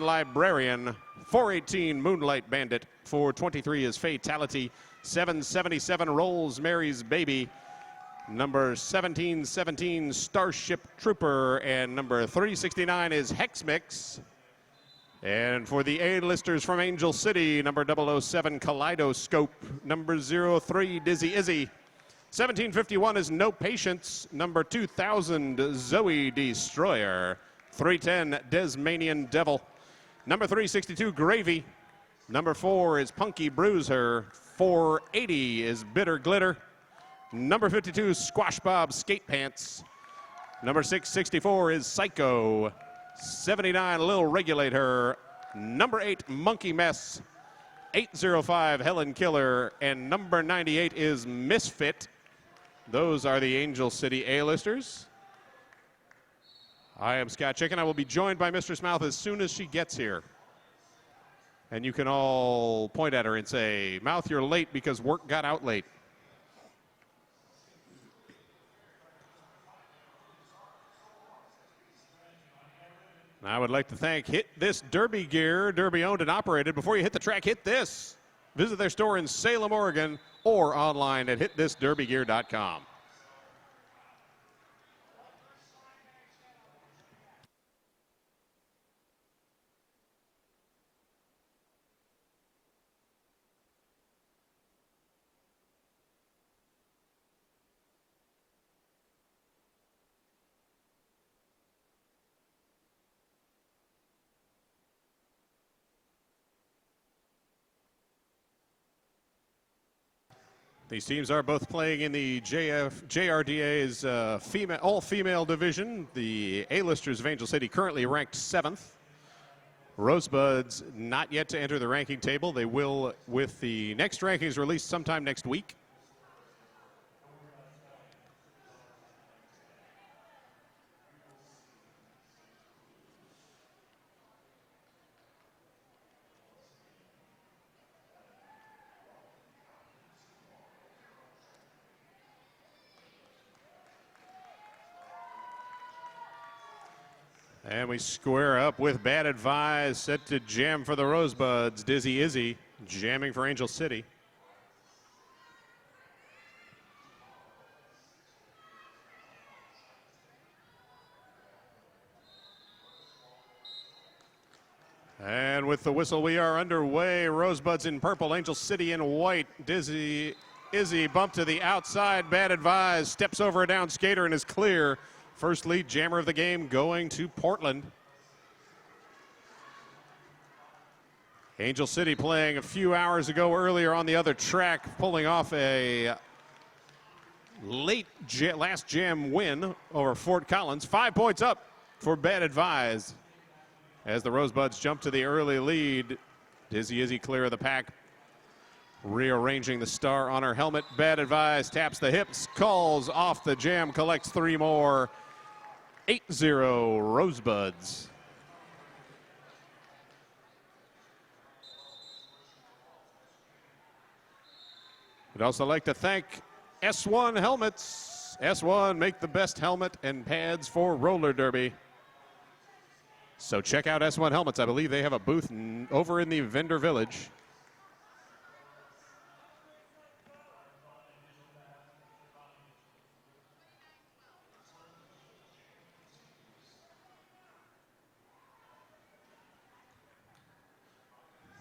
Librarian. 418 Moonlight Bandit. 423 is Fatality. 777 Rosemary's Baby. Number 1717 Starship Trooper. And number 369 is Hex Mix. And for the A-listers from Angel City, number 007 Kaleidoscope. Number 03 Dizzy Izzy. 1751 is No Patience. Number 2000 Zoe Destroyer. 310 Desmanian Devil. Number 362 Gravy. Number 4 is Punky Bruiser. 480 is Bitter Glitter. Number 52 Squash Bob Skate Pants. Number 664 is Psycho. 79 Lil Regulate Her. Number 8 Monkey Mess. 805 Helen Killer. And number 98 is Misfit. Those are the Angel City A-listers. I am Scott Chicken. I will be joined by Mistress Mouth as soon as she gets here. And you can all point at her and say, Mouth, you're late because work got out late. I would like to thank Hit This Derby Gear, Derby owned and operated. Before you hit the track, hit this. Visit their store in Salem, Oregon, or online at hitthisderbygear.com. These teams are both playing in the JRDA's all-female division. The A-listers of Angel City currently ranked 7th. Rosebuds not yet to enter the ranking table. They will with the next rankings released sometime next week. And we square up with Bad Advise, set to jam for the Rosebuds. Dizzy Izzy jamming for Angel City. And with the whistle, we are underway. Rosebuds in purple, Angel City in white. Dizzy Izzy bumped to the outside. Bad Advise steps over a down skater and is clear. First lead jammer of the game going to Portland. Angel City playing a few hours ago earlier on the other track, pulling off a last jam win over Fort Collins. 5 points up for Bad Advise as the Rosebuds jump to the early lead. Dizzy Izzy clear of the pack, rearranging the star on her helmet. Bad Advise taps the hips, calls off the jam, collects 3 more. 8-0 Rosebuds. I'd also like to thank S1 Helmets. S1, make the best helmet and pads for roller derby. So check out S1 Helmets. I believe they have a booth over in the vendor village.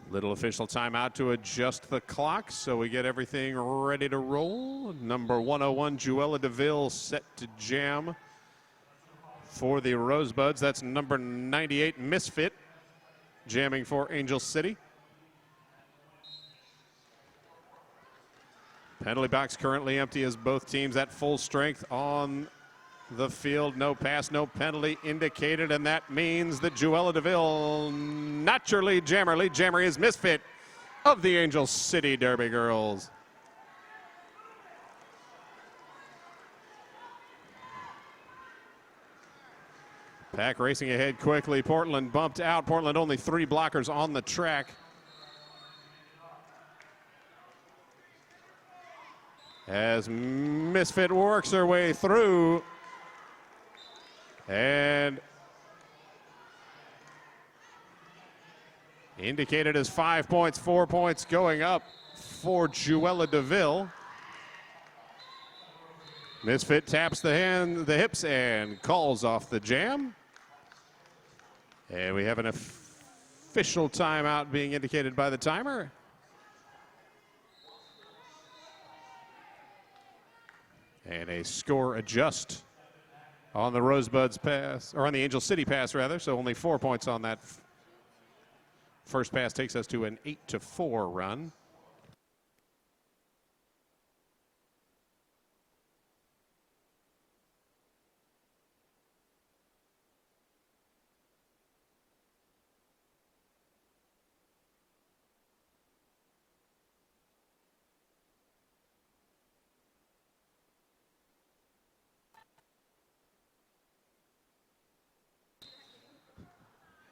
Little official timeout to adjust the clock so we get everything ready to roll. Number 101, Juella DeVille, set to jam for the Rosebuds. That's number 98, Misfit, jamming for Angel City. Penalty box currently empty as both teams at full strength on the field. No pass, no penalty indicated, and that means that Juella DeVille, not your lead jammer. Lead jammer is Misfit of the Angel City Derby Girls. Pack racing ahead quickly. Portland bumped out. Portland only 3 blockers on the track. As Misfit works her way through. And Indicated as 5 points, 4 points going up for Juella DeVille. Misfit taps the hips and calls off the jam. And we have an official timeout being indicated by the timer. And a score adjust on the Rosebuds pass, or on the Angel City pass rather, so only 4 points on that. First pass takes us to an 8-4 run.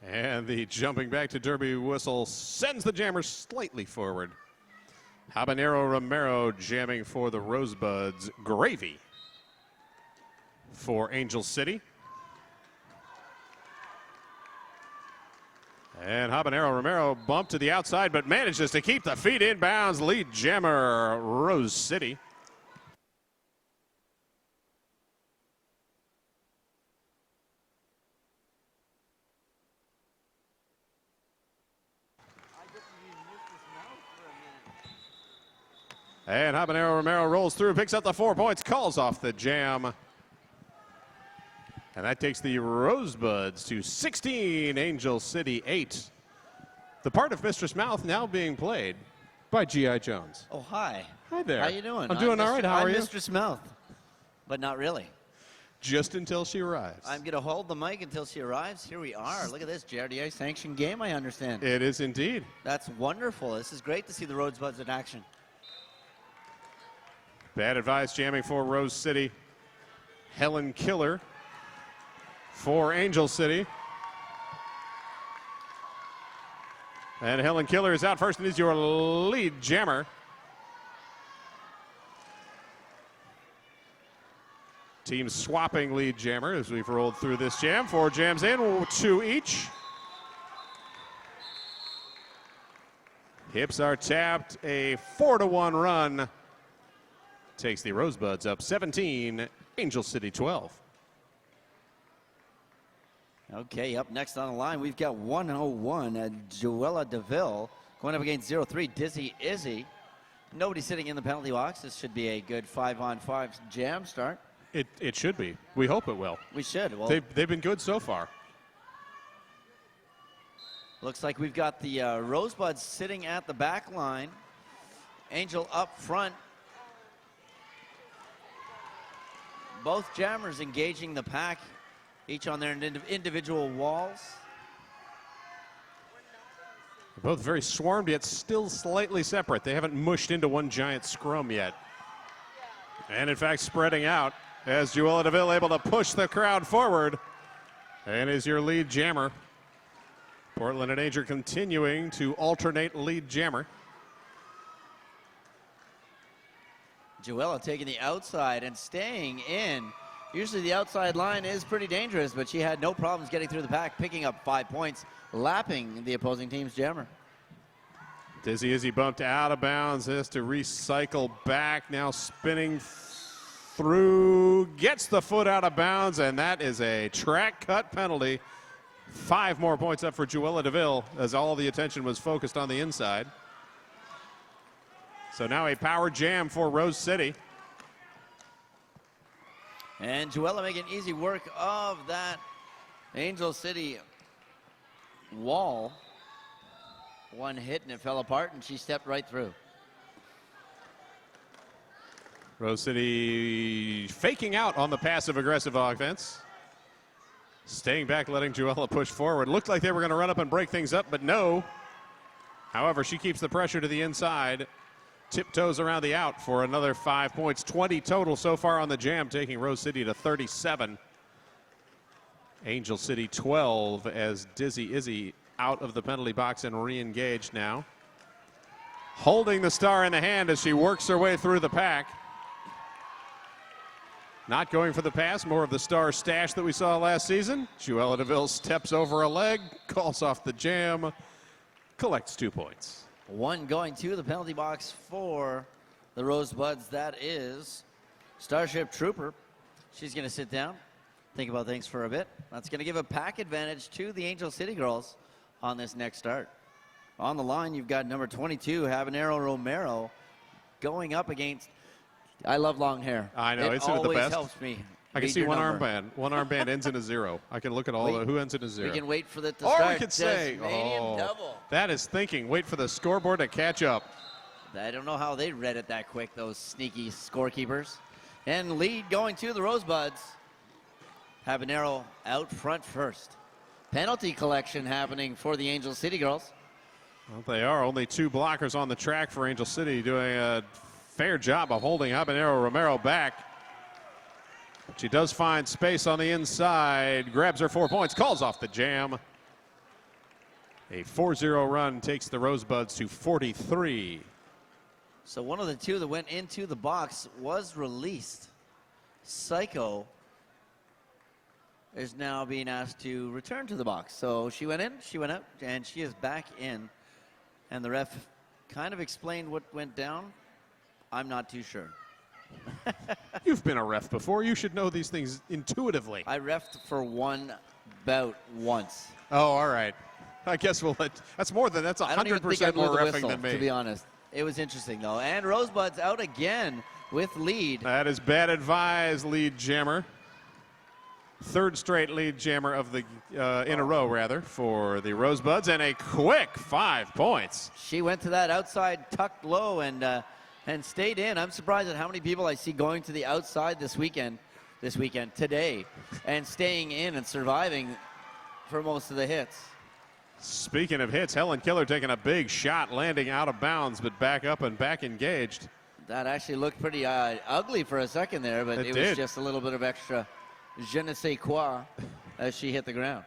And the jumping back to derby whistle sends the jammer slightly forward. Habanero Romero jamming for the Rosebuds. Gravy for Angel City. And Habanero Romero bumped to the outside, but manages to keep the feet in bounds. Lead jammer, Rose City. And Habanero Romero rolls through, picks up the 4 points, calls off the jam. And that takes the Rosebuds to 16, Angel City 8. The part of Mistress Mouth now being played by G.I. Jones. Oh, hi. Hi there. How you doing? I'm doing all right. How are you? I'm Mistress Mouth, but not really. Just until she arrives. I'm going to hold the mic until she arrives. Here we are. Look at this, JRDA sanctioned game, I understand. It is indeed. That's wonderful. This is great to see the Rosebuds in action. Bad advice jamming for Rose City. Helen Killer for Angel City. And Helen Killer is out first and is your lead jammer. Team swapping lead jammer as we've rolled through this jam. 4 jams in, 2 each. Hips are tapped, a 4-1 run. Takes the Rosebuds up 17, Angel City 12. Okay, up next on the line, we've got 101 at Juella DeVille going up against 03, Dizzy Izzy. Nobody sitting in the penalty box. This should be a good 5-on-5 jam start. It should be. We hope it will. We should. Well, they've been good so far. Looks like we've got the Rosebuds sitting at the back line. Angel up front. Both jammers engaging the pack, each on their individual walls. Both very swarmed, yet still slightly separate. They haven't mushed into one giant scrum yet. And in fact, spreading out as Juella DeVille able to push the crowd forward. And is your lead jammer. Portland and Angel continuing to alternate lead jammer. Juella taking the outside and staying in. Usually the outside line is pretty dangerous, but she had no problems getting through the pack, picking up 5 points, lapping the opposing team's jammer. Dizzy Izzy bumped out of bounds, has to recycle back, now spinning through, gets the foot out of bounds, and that is a track cut penalty. 5 more points up for Juella DeVille as all the attention was focused on the inside. So now a power jam for Rose City. And Juella making easy work of that Angel City wall. One hit and it fell apart and she stepped right through. Rose City faking out on the passive-aggressive offense. Staying back, letting Juella push forward. Looked like they were going to run up and break things up, but no. However, she keeps the pressure to the inside. Tiptoes around the out for another 5 points. 20 total so far on the jam, taking Rose City to 37. Angel City 12 as Dizzy Izzy out of the penalty box and re-engaged now. Holding the star in the hand as she works her way through the pack. Not going for the pass, more of the star stash that we saw last season. Juella DeVille steps over a leg, calls off the jam. collects 2 points. One going to the penalty box for the Rosebuds. That is Starship Trooper. She's going to sit down, think about things for a bit. That's going to give a pack advantage to the Angel City girls on this next start. On the line, you've got number 22, Habanero Romero, going up against. I love long hair. I know, it isn't it the always best? Helps me. I can read see your one number. armband. One armband ends in a 0. I can look at all the who ends in a 0. We can wait for it to Or start. we could say, Tasmanian double. that is thinking. Wait for the scoreboard to catch up. I don't know how they read it that quick, those sneaky scorekeepers. And lead going to the Rosebuds. Habanero out front first. Penalty collection happening for the Angel City girls. Well, they are only 2 blockers on the track for Angel City, doing a fair job of holding Habanero Romero back. But she does find space on the inside, grabs her 4 points, calls off the jam. A 4-0 run takes the Rosebuds to 43. So one of the 2 that went into the box was released. Psycho is now being asked to return to the box. So she went in, she went out, and she is back in. And the ref kind of explained what went down. I'm not too sure. You've been a ref before. You should know these things intuitively. I refed for one bout once. Oh, all right. I guess we'll let. That's more than. That's I don't even think I 100% blew more the reffing whistle, than me. to be honest. It was interesting, though. And Rosebuds out again with lead. That is bad advised, lead jammer. 3rd straight lead jammer of the in a row, rather, for the Rosebuds, and a quick 5 points. She went to that outside tucked low and stayed in. I'm surprised at how many people I see going to the outside this weekend, today, and staying in and surviving for most of the hits. Speaking of hits, Helen Killer taking a big shot, landing out of bounds, but back up and back engaged. That actually looked pretty ugly for a second there, but it was just a little bit of extra je ne sais quoi as she hit the ground.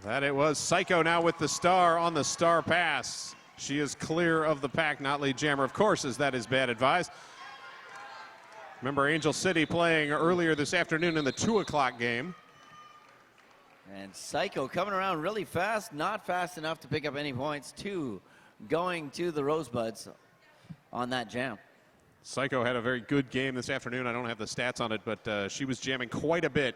That it was. Psycho now with the star on the star pass. She is clear of the pack, not lead jammer, of course, as that is bad advised. Remember Angel City playing earlier this afternoon in the 2 o'clock game. And Psycho coming around really fast, not fast enough to pick up any points. 2 going to the Rosebuds on that jam. Psycho had a very good game this afternoon. I don't have the stats on it, but she was jamming quite a bit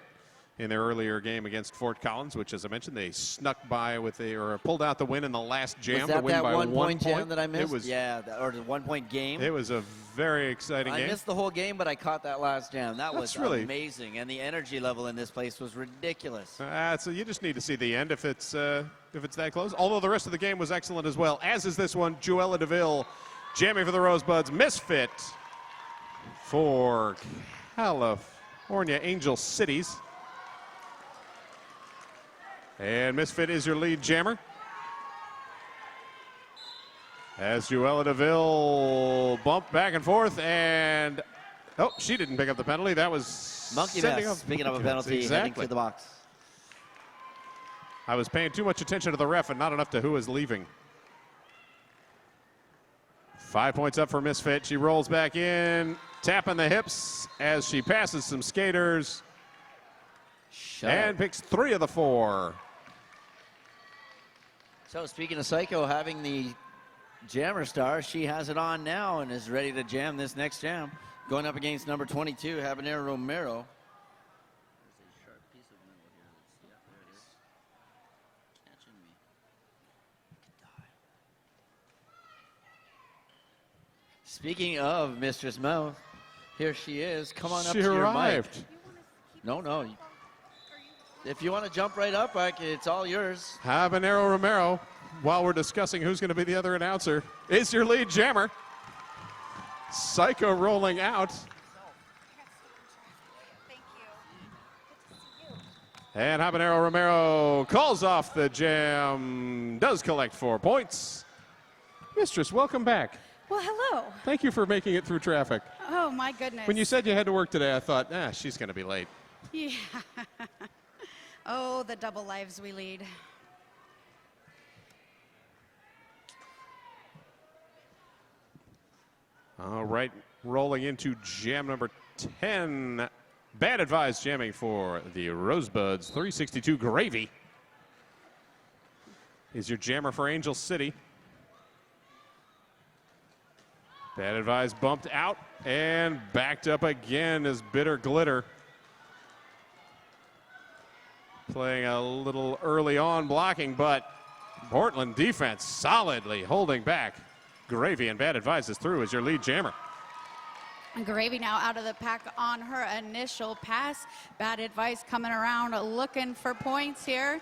in their earlier game against Fort Collins, which, as I mentioned, they snuck by with or pulled out the win in the last jam. Was that to win that by 1 point jam point. that I missed? It was, yeah, or the 1 point game. It was a very exciting game. I missed the whole game, but I caught that last jam. That was really amazing, and the energy level in this place was ridiculous. So you just need to see the end if it's that close. Although the rest of the game was excellent as well, as is this one. Joella DeVille jamming for the Rosebuds. Misfit for California Angel Cities. And Misfit is your lead jammer. As Joella DeVille bumped back and forth, and she didn't pick up the penalty. That was Monkey sending mess. Speaking of a penalty, heading to the box. I was paying too much attention to the ref and not enough to who was leaving. 5 points up for Misfit. She rolls back in, tapping the hips as she passes some skaters. And picks 3 of the 4. So speaking of Psycho having the jammer star, she has it on now and is ready to jam this next jam. Going up against number 22, Habanero Romero. There's a sharp piece of metal here. There it is. Catching me. Speaking of Mistress Mouth, here she is. Come on up to your mic. No. If you want to jump right up, it's all yours. Habanero Romero, while we're discussing who's going to be the other announcer, is your lead jammer. Psycho rolling out. Thank you. And Habanero Romero calls off the jam, does collect 4 points. Mistress, welcome back. Well, hello. Thank you for making it through traffic. Oh, my goodness. When you said you had to work today, I thought, she's going to be late. Yeah. Oh, the double lives we lead. All right, rolling into jam number 10. Bad advised jamming for the Rosebuds. 362 Gravy. is your jammer for Angel City. Bad Advice bumped out and backed up again as Bitter Glitter. Playing a little early on blocking, but Portland defense solidly holding back. Gravy, and Bad Advice is through as your lead jammer. Gravy now out of the pack on her initial pass. Bad Advice coming around looking for points here.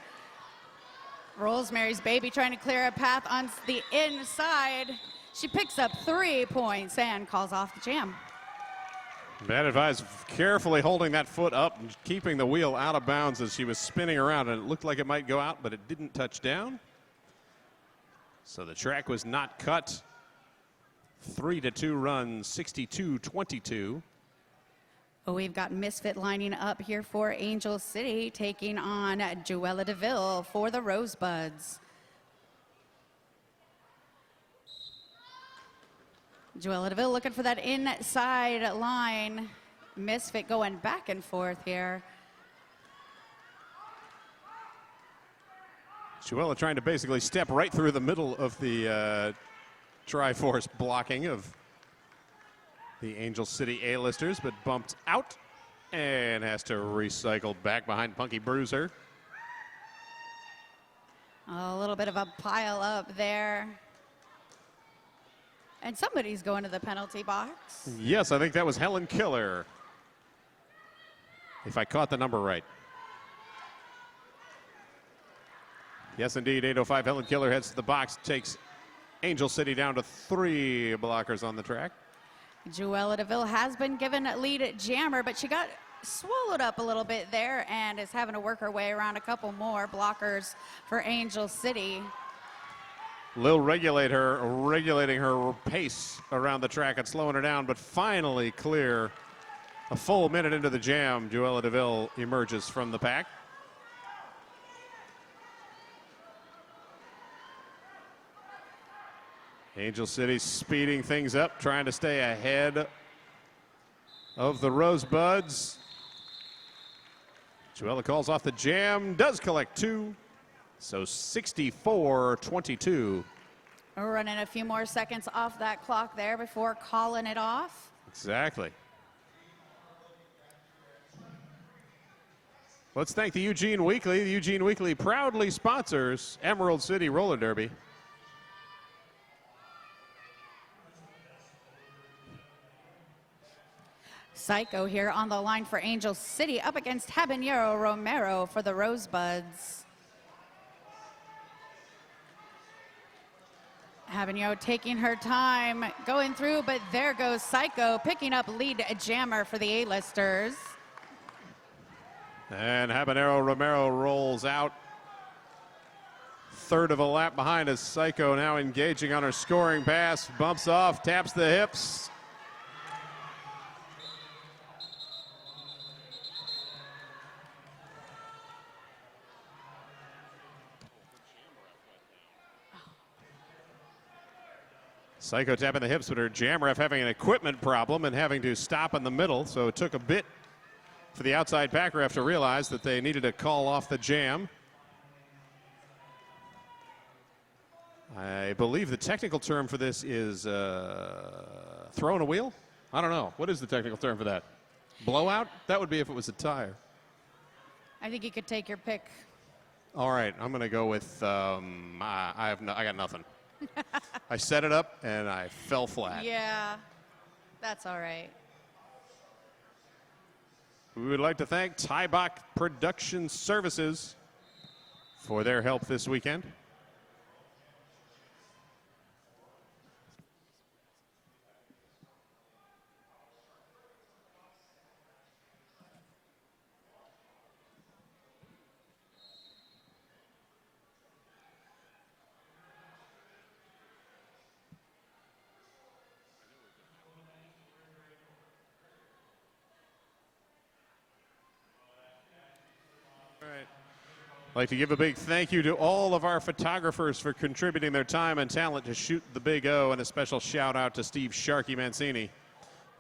Rosemary's Baby trying to clear a path on the inside. She picks up 3 points and calls off the jam. Bad Advice carefully holding that foot up and keeping the wheel out of bounds as she was spinning around, and it looked like it might go out, but it didn't touch down. So the track was not cut. 3-2 run, 62-22. We've got Misfit lining up here for Angel City, taking on Joella DeVille for the Rosebuds. Joella DeVille looking for that inside line. Misfit going back and forth here. Joella trying to basically step right through the middle of the Triforce blocking of the Angel City A-listers, but bumped out and has to recycle back behind Punky Bruiser. A little bit of a pile up there. And somebody's going to the penalty box. Yes, I think that was Helen Killer, if I caught the number right. Yes, indeed, 8:05 Helen Killer heads to the box, takes Angel City down to 3 blockers on the track. Joella DeVille has been given a lead at jammer, but she got swallowed up a little bit there and is having to work her way around a couple more blockers for Angel City. Lil regulating her pace around the track and slowing her down, but finally clear. A full minute into the jam, Joella DeVille emerges from the pack. Angel City speeding things up, trying to stay ahead of the Rosebuds. Joella calls off the jam, does collect 2. So 64-22. We're running a few more seconds off that clock there before calling it off. Exactly. Let's thank the Eugene Weekly. The Eugene Weekly proudly sponsors Emerald City Roller Derby. Psycho here on the line for Angel City up against Habanero Romero for the Rosebuds. Habanero taking her time going through, but there goes Psycho picking up lead jammer for the A-listers. And Habanero Romero rolls out. Third of a lap behind as Psycho now engaging on her scoring pass. Bumps off, taps the hips. Psycho tapping the hips with her jam ref having an equipment problem and having to stop in the middle. So it took a bit for the outside pack ref to realize that they needed to call off the jam. I believe the technical term for this is throwing a wheel? I don't know. What is the technical term for that? Blowout? That would be if it was a tire. I think you could take your pick. All right, I'm going to go with I got nothing. I set it up and I fell flat. Yeah, that's all right. We would like to thank Tybach Production Services for their help this weekend. I'd like to give a big thank you to all of our photographers for contributing their time and talent to shoot the Big O, and a special shout out to Steve Sharkey Mancini.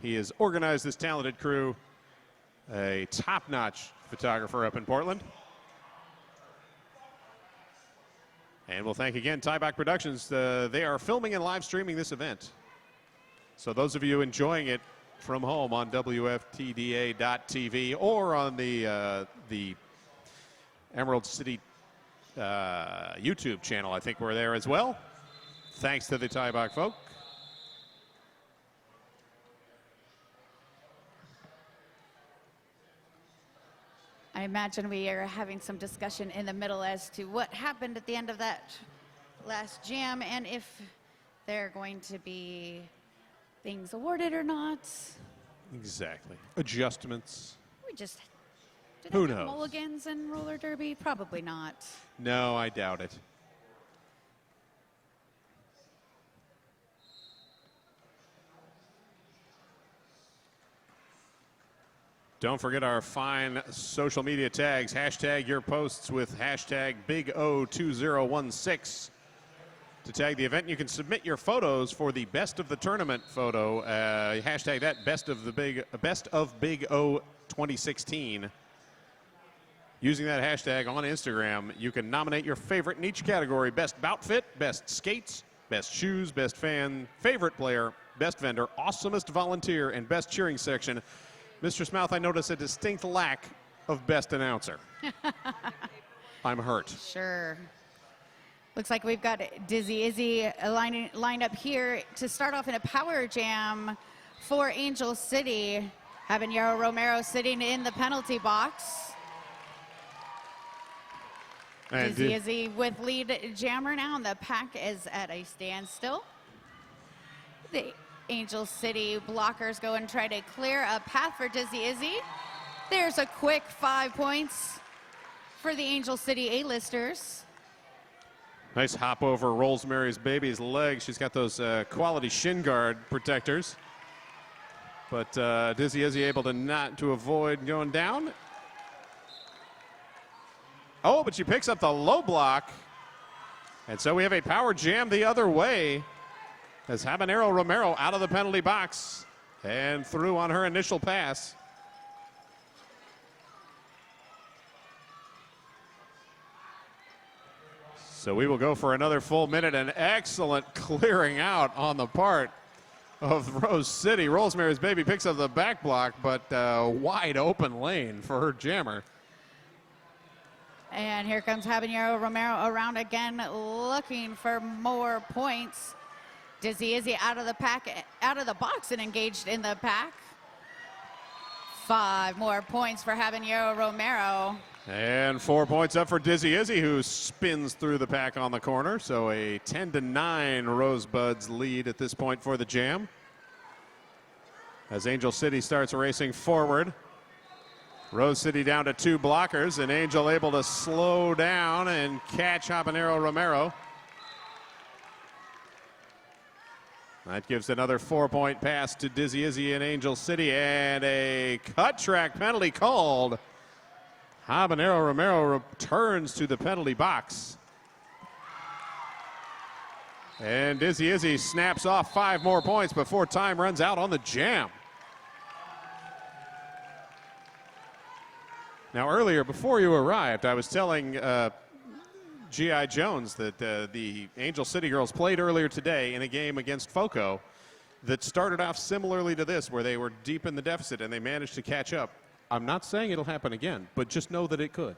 He has organized this talented crew, a top-notch photographer up in Portland. And we'll thank again Tieback Productions. They are filming and live streaming this event. So those of you enjoying it from home on WFTDA.tv or on the Emerald City YouTube channel, I think we're there as well. Thanks to the Tieback folk. I imagine we are having some discussion in the middle as to what happened at the end of that last jam and if they're going to be things awarded or not. Exactly. Adjustments. We just did Who they have knows? mulligans in roller derby? Probably not. No, I doubt it. Don't forget our fine social media tags. Hashtag your posts with hashtag Big O2016 to tag the event. You can submit your photos for the best of the tournament photo. Hashtag that best of Big O 2016. Using that hashtag on Instagram, you can nominate your favorite in each category: best outfit, best skates, best shoes, best fan, favorite player, best vendor, awesomest volunteer, and best cheering section. Mr. Smouth, I notice a distinct lack of best announcer. I'm hurt. Sure. Looks like we've got Dizzy Izzy lined up here to start off in a power jam for Angel City. Habanero Romero sitting in the penalty box. And Dizzy Izzy with lead jammer now, and the pack is at a standstill. The Angel City blockers go and try to clear a path for Dizzy Izzy. There's a quick 5 points for the Angel City A-listers. Nice hop over Rosemary's Baby's leg. She's got those quality shin guard protectors. But Dizzy Izzy able to avoid going down. Oh, but she picks up the low block. And so we have a power jam the other way as Habanero Romero out of the penalty box and through on her initial pass. So we will go for another full minute. An excellent clearing out on the part of Rose City. Rosemary's Baby picks up the back block, but wide open lane for her jammer. And here comes Habanero Romero around again, looking for more points. Dizzy Izzy out of the pack, out of the box and engaged in the pack. 5 more points for Habanero Romero. And 4 points up for Dizzy Izzy, who spins through the pack on the corner. So a 10-9 Rosebuds lead at this point for the jam. As Angel City starts racing forward. Rose City down to 2 blockers, and Angel able to slow down and catch Habanero Romero. That gives another 4-point pass to Dizzy Izzy in Angel City, and a cut track penalty called. Habanero Romero returns to the penalty box. And Dizzy Izzy snaps off 5 more points before time runs out on the jam. Now earlier, before you arrived, I was telling G.I. Jones that the Angel City girls played earlier today in a game against FOCO that started off similarly to this, where they were deep in the deficit and they managed to catch up. I'm not saying it'll happen again, but just know that it could.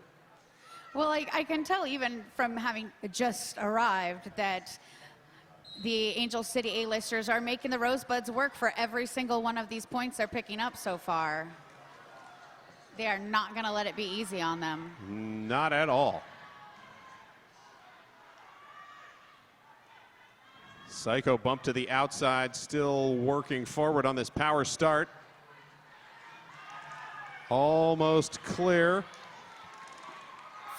Well, I can tell even from having just arrived that the Angel City A-listers are making the Rosebuds work for every single one of these points they're picking up so far. They are not going to let it be easy on them. Not at all. Psycho bump to the outside, still working forward on this power start. Almost clear.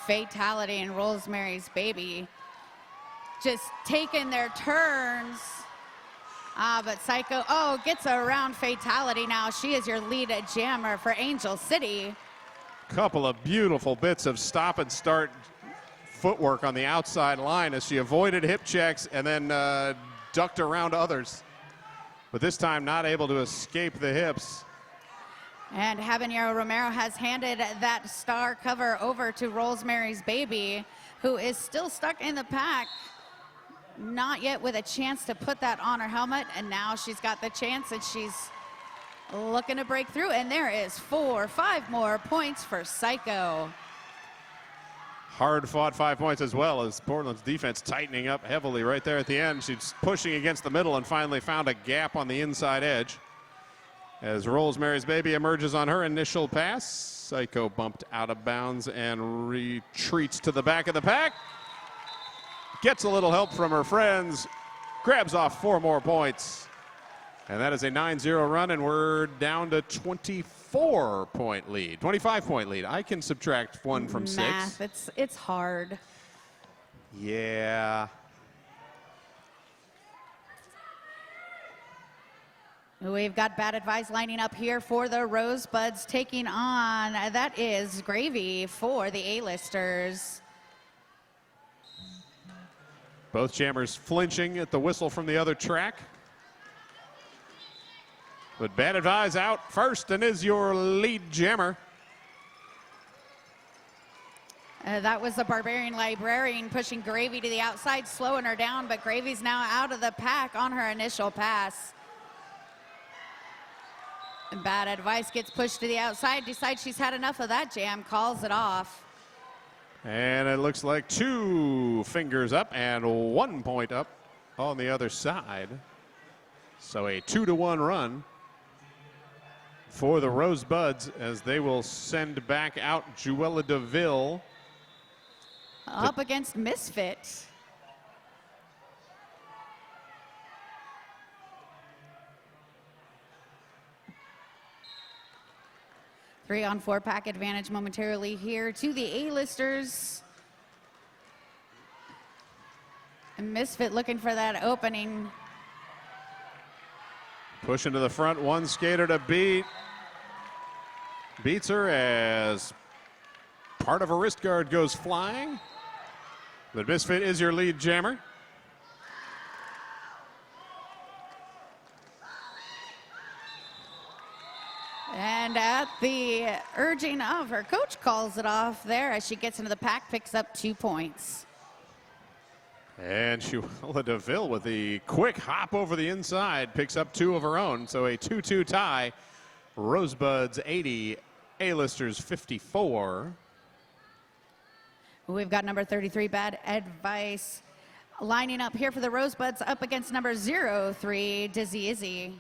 Fatality and Rosemary's Baby just taking their turns. But Psycho, gets around Fatality now. She is your lead jammer for Angel City. Couple of beautiful bits of stop and start footwork on the outside line as she avoided hip checks and then ducked around others. But this time not able to escape the hips. And Habanero Romero has handed that star cover over to Rosemary's Baby. who is still stuck in the pack. Not yet with a chance to put that on her helmet, and now she's got the chance and she's looking to break through, and there is 5 more points for Psycho. Hard fought 5 points as well as Portland's defense tightening up heavily right there at the end. She's pushing against the middle and finally found a gap on the inside edge. As Rosemary's Baby emerges on her initial pass, Psycho bumped out of bounds and retreats to the back of the pack. Gets a little help from her friends, grabs off 4 more points. And that is a 9-0 run, and we're down to 25-point lead. I can subtract 1 from 6. Math, it's hard. Yeah. We've got Bad Advice lining up here for the Rosebuds, taking on, that is Gravy for the A-listers. Both jammers flinching at the whistle from the other track. But Bad Advice out first and is your lead jammer. That was the Barbarian Librarian pushing Gravy to the outside, slowing her down, but Gravy's now out of the pack on her initial pass. And Bad Advice gets pushed to the outside, decides she's had enough of that jam, calls it off. And it looks like 2 fingers up and 1 point up on the other side. So a 2-1 run for the Rosebuds as they will send back out Juella DeVille. Up against Misfit. Three-on-4 pack advantage momentarily here to the A-listers. And Misfit looking for that opening. Pushing to the front, 1 skater to beat. Beats her as part of her wrist guard goes flying. But Misfit is your lead jammer. And at the urging of her coach, calls it off there as she gets into the pack, picks up 2 points. And Juella DeVille with the quick hop over the inside picks up 2 of her own. So a 2-2 tie. Rosebuds 80, A-listers 54. We've got number 33, Bad Advice, lining up here for the Rosebuds up against number 03, Dizzy Izzy.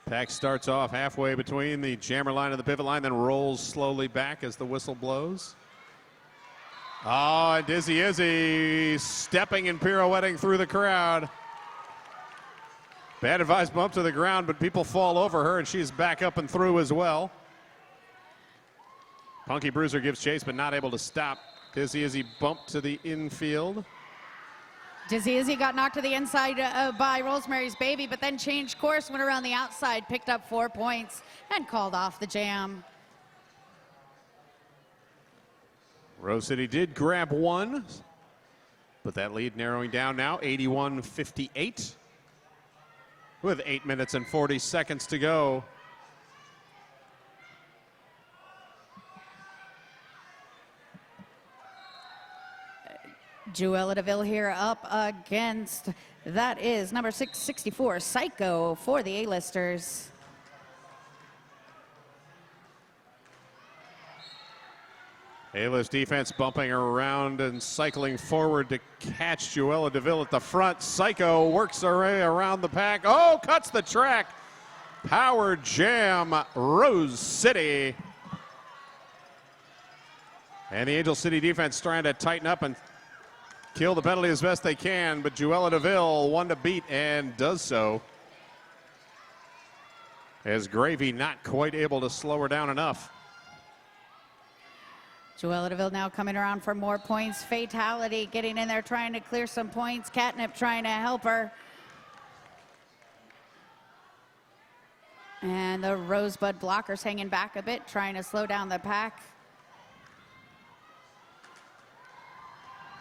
Pack starts off halfway between the jammer line and the pivot line, then rolls slowly back as the whistle blows. Oh, and Dizzy Izzy stepping and pirouetting through the crowd. Bad Advice bump to the ground, but people fall over her, and she's back up and through as well. Punky Bruiser gives chase, but not able to stop. Dizzy Izzy bumped to the infield. Dizzy Izzy got knocked to the inside by Rosemary's Baby, but then changed course, went around the outside, picked up 4 points, and called off the jam. Rose City did grab 1, but that lead narrowing down now, 81-58, with 8 minutes and 40 seconds to go. Juella DeVille here up against, that is number 664, Psycho for the A-listers. A-list defense bumping around and cycling forward to catch Juella DeVille at the front. Psycho works her way around the pack. Oh, cuts the track. Power jam, Rose City. And the Angel City defense trying to tighten up and kill the penalty as best they can, but Juella DeVille one to beat and does so. As Gravy not quite able to slow her down enough. Juella DeVille now coming around for more points. Fatality getting in there trying to clear some points. Catnip trying to help her. And the Rosebud blockers hanging back a bit, trying to slow down the pack.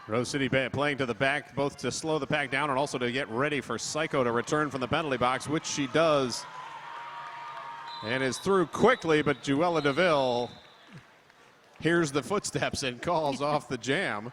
Rose City playing to the back, both to slow the pack down and also to get ready for Psycho to return from the penalty box, which she does. And is through quickly, but Juella DeVille hears the footsteps and calls off the jam.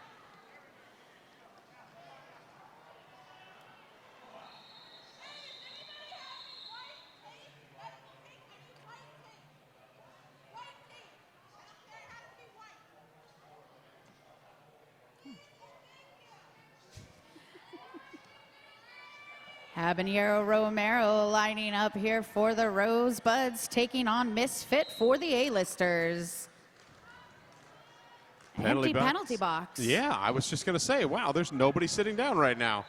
Habanero Romero lining up here for the Rosebuds, taking on Misfit for the A-listers. Empty penalty box. Yeah, I was just going to say, wow, there's nobody sitting down right now.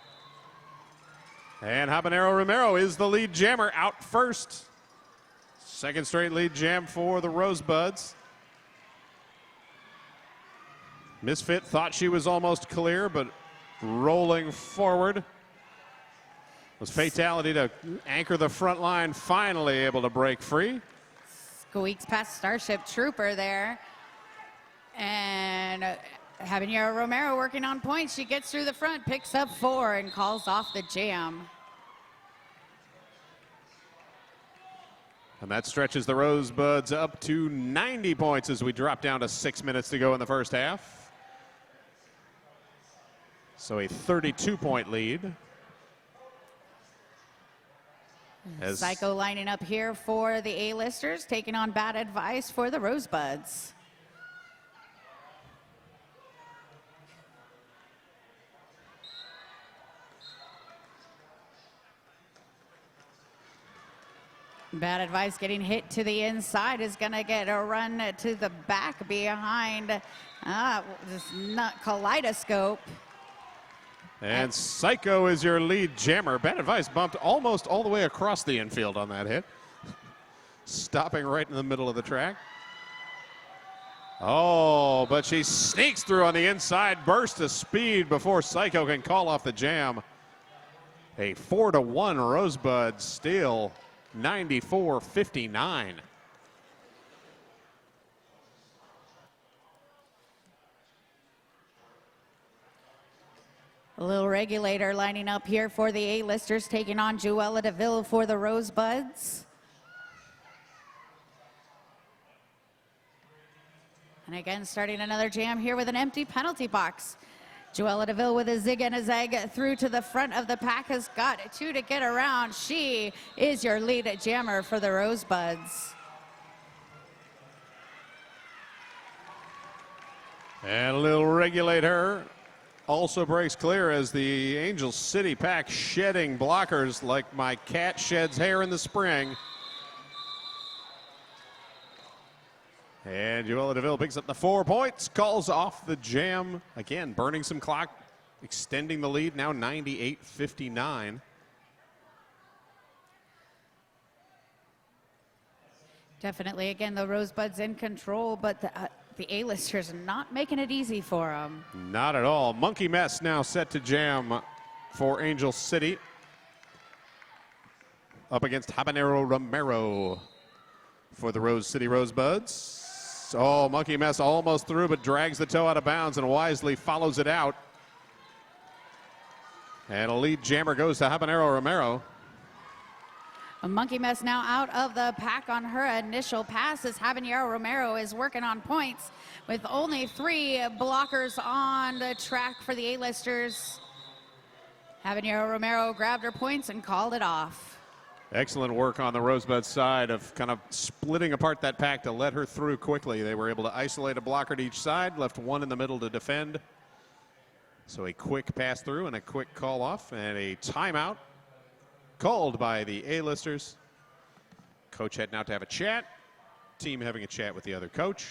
And Habanero Romero is the lead jammer, out first. Second straight lead jam for the Rosebuds. Misfit thought she was almost clear, but rolling forward. Was Fatality to anchor the front line, finally able to break free. Squeaks past Starship Trooper there. And Habanero Romero working on points. She gets through the front, picks up 4, and calls off the jam. And that stretches the Rosebuds up to 90 points as we drop down to 6 minutes to go in the first half. So a 32-point lead. As Psycho lining up here for the A-listers, taking on Bad Advice for the Rosebuds. Bad Advice getting hit to the inside is going to get a run to the back behind this nut kaleidoscope. And Psycho is your lead jammer. Bad Advice bumped almost all the way across the infield on that hit. Stopping right in the middle of the track. Oh, but she sneaks through on the inside, burst of speed before Psycho can call off the jam. A 4-1 Rosebud steal, 94-59. A little regulator lining up here for the A-listers, taking on Juella DeVille for the Rosebuds. And again, starting another jam here with an empty penalty box. Juella DeVille with a zig and a zag through to the front of the pack, has got 2 to get around. She is your lead jammer for the Rosebuds. And a little regulator also breaks clear as the Angel City pack shedding blockers like my cat sheds hair in the spring. And Juella DeVille picks up the 4 points, calls off the jam. Again, burning some clock, extending the lead, now 98-59. Definitely, again, the Rosebuds in control, but the A-listers not making it easy for them. Not at all. Monkey Mess now set to jam for Angel City. Up against Habanero Romero for the Rose City Rosebuds. Oh, Monkey Mess almost through, but drags the toe out of bounds and wisely follows it out. And a lead jammer goes to Habanero Romero. A Monkey Mess now out of the pack on her initial pass as Habanero Romero is working on points with only 3 blockers on the track for the A-listers. Habanero Romero grabbed her points and called it off. Excellent work on the Rosebud side of kind of splitting apart that pack to let her through quickly. They were able to isolate a blocker to each side, left 1 in the middle to defend. So a quick pass through and a quick call off and a timeout called by the A-listers. Coach heading out to have a chat. Team having a chat with the other coach.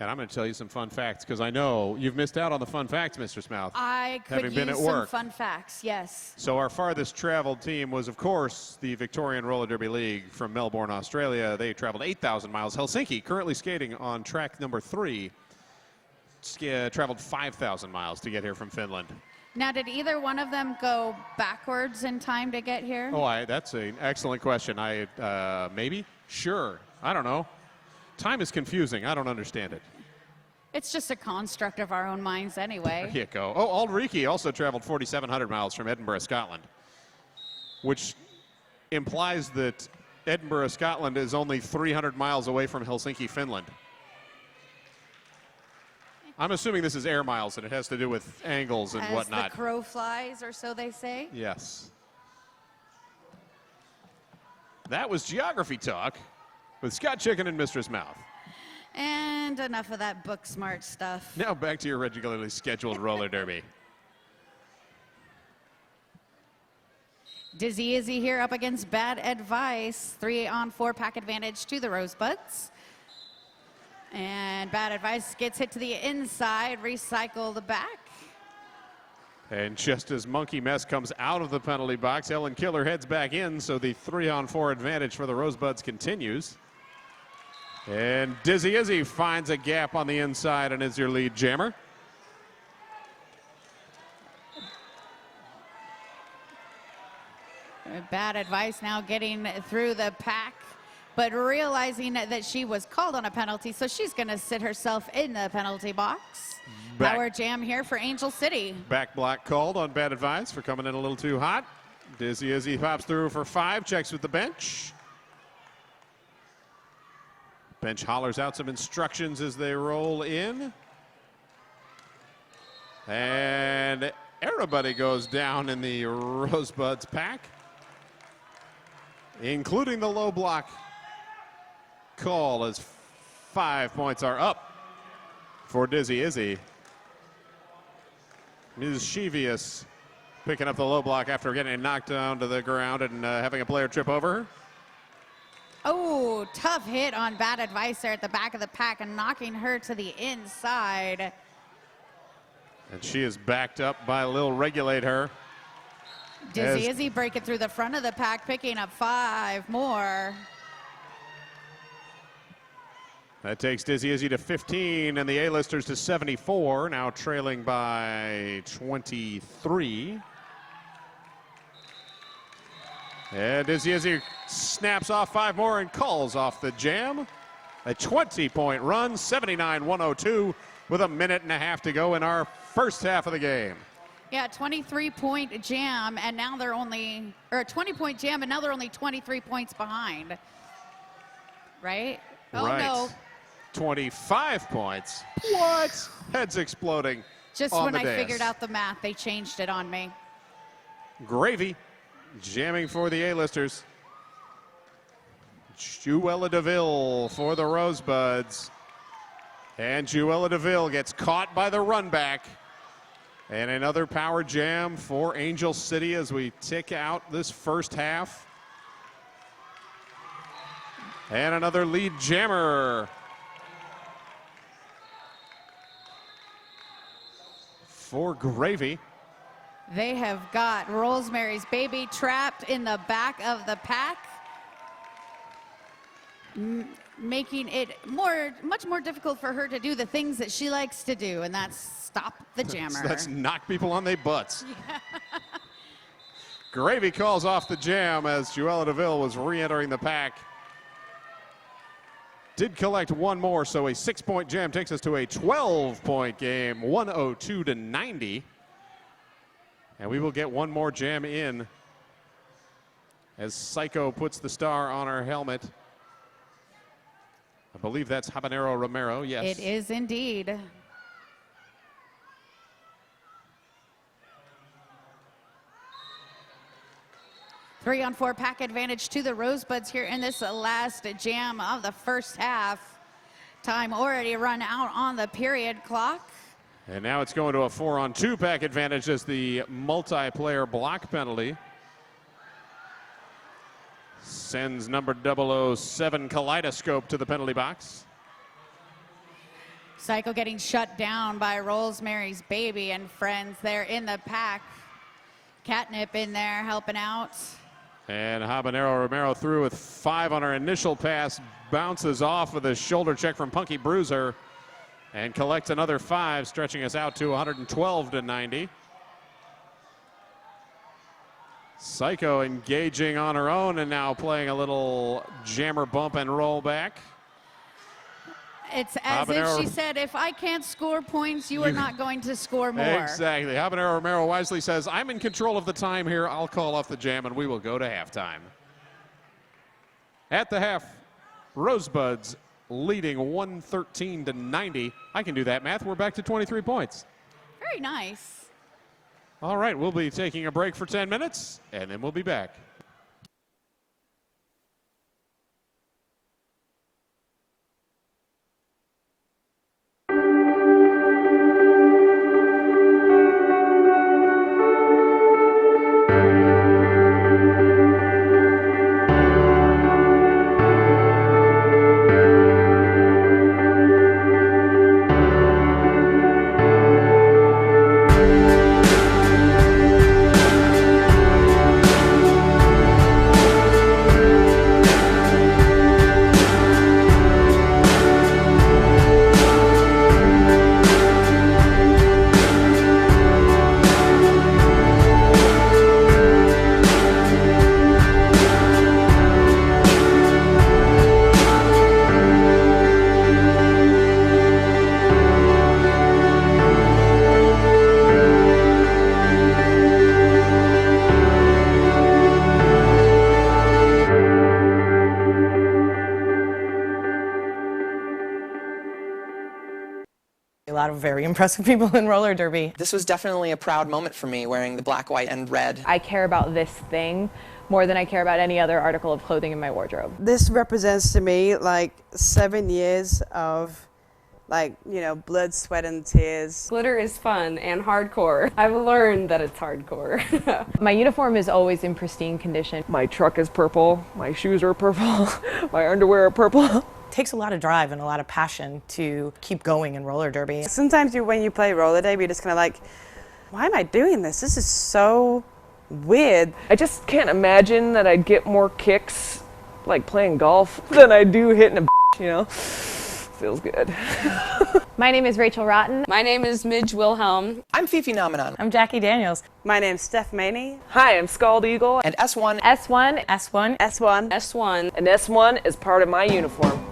And I'm going to tell you some fun facts because I know you've missed out on the fun facts, Mr. Smouth. I could having been use at work. some fun facts, yes. So our farthest traveled team was, of course, the Victorian Roller Derby League from Melbourne, Australia. They traveled 8,000 miles. Helsinki, currently skating on track number 3, traveled 5,000 miles to get here from Finland. Now, did either one of them go backwards in time to get here? Oh, that's an excellent question. Maybe? Sure. I don't know. Time is confusing. I don't understand it. It's just a construct of our own minds anyway. There you go. Oh, Ulriki also traveled 4,700 miles from Edinburgh, Scotland, which implies that Edinburgh, Scotland is only 300 miles away from Helsinki, Finland. I'm assuming this is air miles and it has to do with angles and As whatnot. the crow flies, or so they say. Yes. That was Geography Talk with Scott Chicken and Mistress Mouth. And enough of that book smart stuff. Now back to your regularly scheduled roller derby. Dizzy Izzy here up against Bad Advice. 3-on-4 pack advantage to the Rosebuds. And Bad Advice gets hit to the inside, recycle the back. And just as Monkey Mess comes out of the penalty box, Ellen Killer heads back in, so the 3-on-4 advantage for the Rosebuds continues. And Dizzy Izzy finds a gap on the inside and is your lead jammer. Bad Advice now getting through the pack, but realizing that she was called on a penalty, so she's going to sit herself in the penalty box. Back. Power jam here for Angel City. Back block called on Bad Advice for coming in a little too hot. Dizzy Izzy pops through for 5, checks with the bench. Bench hollers out some instructions as they roll in. And everybody goes down in the Rosebuds pack, including the low block call, as 5 points are up for Dizzy Izzy. Ms. Shevius picking up the low block after getting knocked down to the ground and having a player trip over her. Oh, tough hit on Bad Advice there at the back of the pack and knocking her to the inside. And she is backed up by Lil Regulate Her. Dizzy Izzy breaking through the front of the pack, picking up 5 more. That takes Dizzy Izzy to 15 and the A-listers to 74, now trailing by 23. And Dizzy Izzy snaps off 5 more and calls off the jam. A 20-point run, 79-102, with 1.5 minutes to go in our first half of the game. Yeah, 23-point jam, and now they're only, or a 20-point jam, and now they're only 23 points behind. Right? Oh, right. no. 25 points. What? Heads exploding. Just on when the I dais. figured out the math, they changed it on me. Gravy jamming for the A-listers. Juella DeVille for the Rosebuds. And Juella DeVille gets caught by the run back. And another power jam for Angel City as we tick out this first half. And another lead jammer for Gravy. They have got Rosemary's Baby trapped in the back of the pack, making it much more difficult for her to do the things that she likes to do, and that's stop the jammer. Let's knock people on their butts. Gravy calls off the jam as Juella DeVille was re-entering the pack. Did collect 1 more, so a 6-point jam takes us to a 12-point game, 102-90. And we will get 1 more jam in as Psycho puts the star on her helmet. I believe that's Habanero Romero, yes. It is indeed. Three-on-4 pack advantage to the Rosebuds here in this last jam of the first half. Time already run out on the period clock. And now it's going to a 4-on-2 pack advantage as the multiplayer block penalty sends number 007 Kaleidoscope to the penalty box. Psycho getting shut down by Rosemary's Baby and friends there in the pack. Catnip in there helping out. And Habanero Romero through with 5 on her initial pass, bounces off with a shoulder check from Punky Bruiser and collects another 5, stretching us out to 112-90. Psycho engaging on her own and now playing a little jammer bump and roll back. It's as Habanero, if she said, if I can't score points, you are not going to score more. Exactly. Habanero Romero wisely says, I'm in control of the time here. I'll call off the jam and we will go to halftime. At the half, Rosebuds leading 113-90. I can do that math. We're back to 23 points. Very nice. All right, we'll be taking a break for 10 minutes, and then we'll be back. A lot of very impressive people in roller derby. This was definitely a proud moment for me, wearing the black, white, and red. I care about this thing more than I care about any other article of clothing in my wardrobe. This represents to me like 7 years of blood, sweat, and tears. Glitter is fun and hardcore. I've learned that it's hardcore. My uniform is always in pristine condition. My truck is purple, my shoes are purple, my underwear are purple. It takes a lot of drive and a lot of passion to keep going in roller derby. Sometimes when you play roller derby, you're just kind of like, why am I doing this? This is so weird. I just can't imagine that I'd get more kicks like playing golf than I do hitting a you know? Feels good. My name is Rachel Rotten. My name is Midge Wilhelm. I'm Fifi Nomenon. I'm Jackie Daniels. My name's Steph Maney. Hi, I'm Scald Eagle, And S1. S1. S1. S1. S1. and S1 is part of my uniform.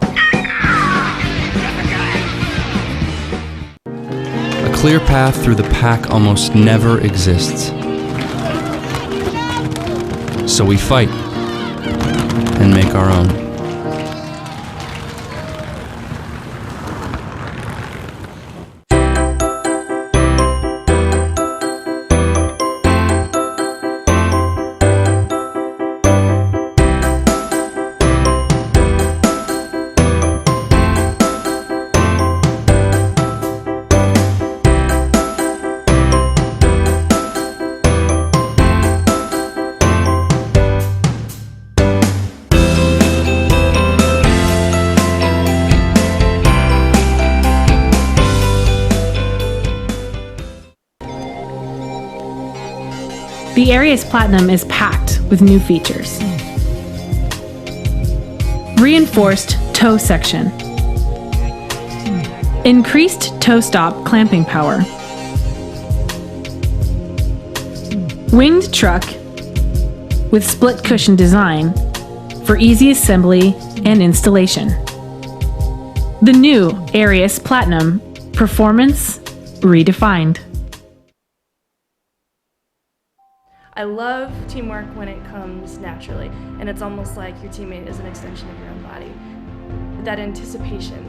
A clear path through the pack almost never exists. So we fight and make our own. The Arius Platinum is packed with new features. Reinforced toe section. Increased toe stop clamping power. Winged truck with split cushion design for easy assembly and installation. The new Arius Platinum, performance redefined. I love teamwork when it comes naturally, and it's almost like your teammate is an extension of your own body. That anticipation,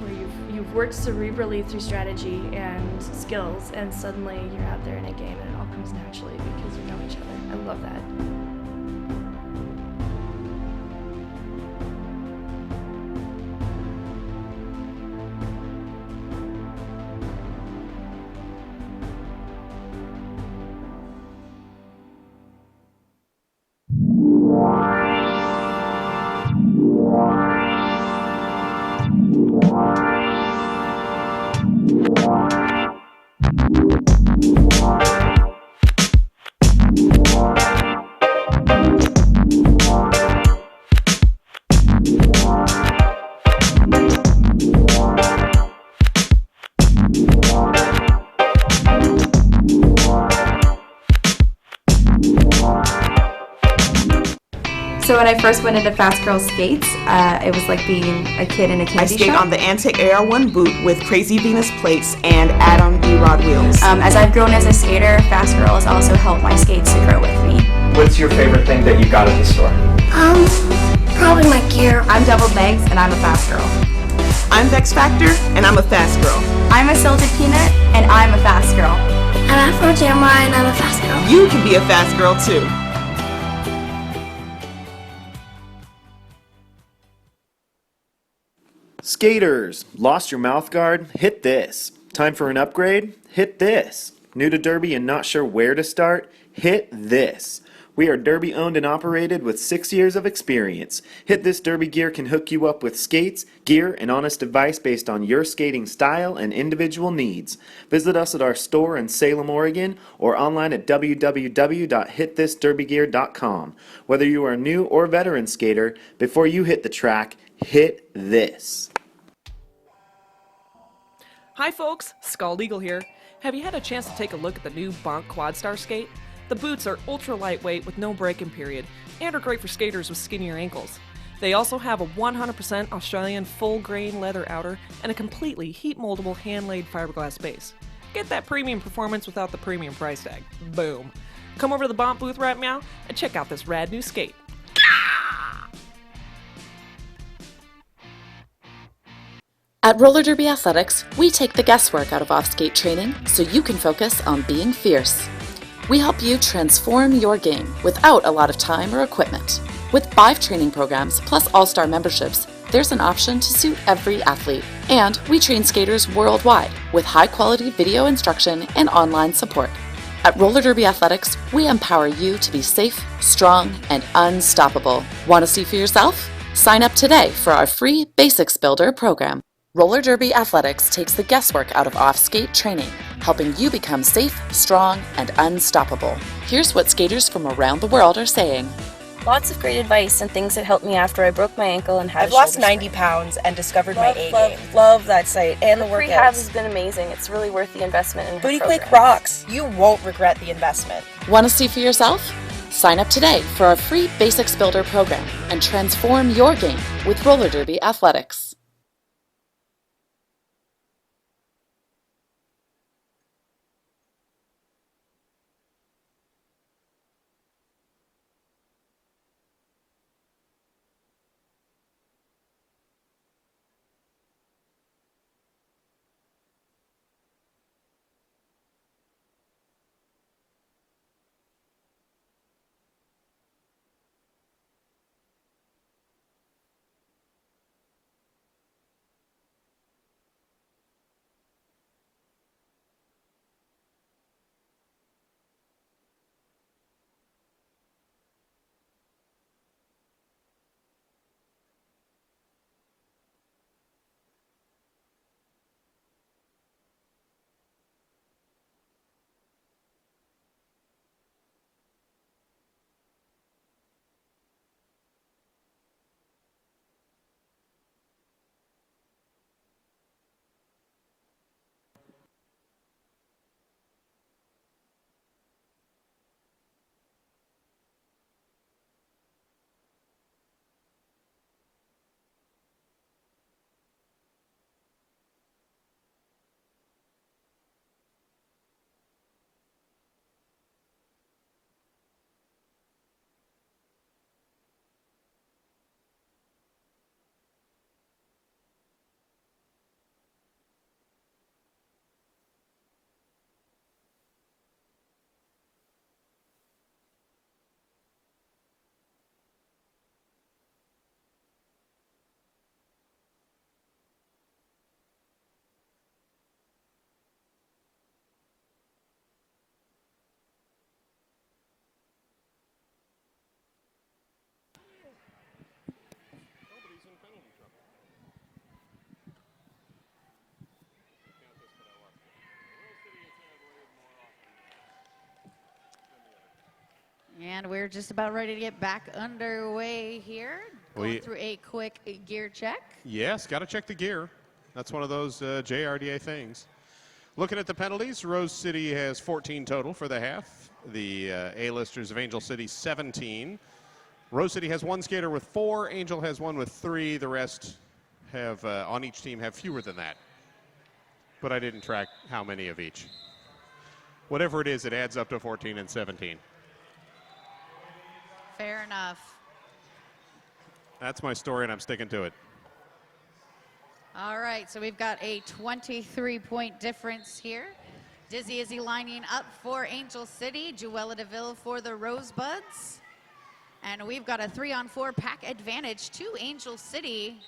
where you've worked cerebrally through strategy and skills, and suddenly you're out there in a game and it all comes naturally because you know each other. I love that. So when I first went into Fast Girl Skates, it was like being a kid in a candy I skate shop. on the Antic AR1 boot with Crazy Venus plates and add-on E-Rod wheels. As I've grown as a skater, Fast Girl has also helped my skates to grow with me. What's your favorite thing that you got at the store? Probably my gear. I'm Deviled Eggs, and I'm a fast girl. I'm Vex Factor, and I'm a fast girl. I'm a Salted Peanut, and I'm a fast girl. I'm Afro Jamai, and I'm a fast girl. You can be a fast girl too. Skaters, lost your mouth guard? Hit this. Time for an upgrade? Hit this. New to Derby and not sure where to start? Hit this. We are Derby owned and operated with 6 years of experience. Hit This Derby Gear can hook you up with skates, gear, and honest advice based on your skating style and individual needs. Visit us at our store in Salem, Oregon, or online at www.hitthisderbygear.com. Whether you are a new or veteran skater, before you hit the track, hit this. Hi folks, Scald Eagle here. Have you had a chance to take a look at the new Bonk Quadstar skate? The boots are ultra lightweight with no break-in period and are great for skaters with skinnier ankles. They also have a 100% Australian full-grain leather outer and a completely heat-moldable hand-laid fiberglass base. Get that premium performance without the premium price tag. Boom. Come over to the Bonk booth right now and check out this rad new skate. At Roller Derby Athletics, we take the guesswork out of off-skate training so you can focus on being fierce. We help you transform your game without a lot of time or equipment. With 5 training programs plus all-star memberships, there's an option to suit every athlete. And we train skaters worldwide with high-quality video instruction and online support. At Roller Derby Athletics, we empower you to be safe, strong, and unstoppable. Want to see for yourself? Sign up today for our free Basics Builder program. Roller Derby Athletics takes the guesswork out of off-skate training, helping you become safe, strong, and unstoppable. Here's what skaters from around the world are saying. Lots of great advice and things that helped me after I broke my ankle and had I've lost 90 pounds and discovered my A game. Love that site and the rehab workouts. has been amazing. It's really worth the investment in her Booty Quake programs. rocks. You won't regret the investment. Want to see for yourself? Sign up today for our free Basics Builder program and transform your game with Roller Derby Athletics. And we're just about ready to get back underway here. Going through a quick gear check. Yes, got to check the gear. That's one of those JRDA things. Looking at the penalties, Rose City has 14 total for the half. The A-listers of Angel City, 17. Rose City has 1 skater with 4. Angel has 1 with 3. The rest have, on each team, have fewer than that. But I didn't track how many of each. Whatever it is, it adds up to 14 and 17. Fair enough. That's my story, and I'm sticking to it. All right, so we've got a 23-point difference here. Dizzy Izzy lining up for Angel City, Juella DeVille for the Rosebuds. And we've got a 3-on-4 pack advantage to Angel City.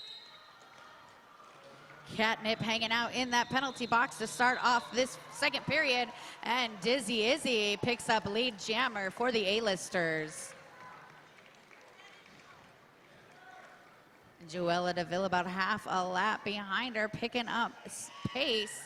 Catnip hanging out in that penalty box to start off this second period. And Dizzy Izzy picks up lead jammer for the A-listers. Juella DeVille about half a lap behind her, picking up pace.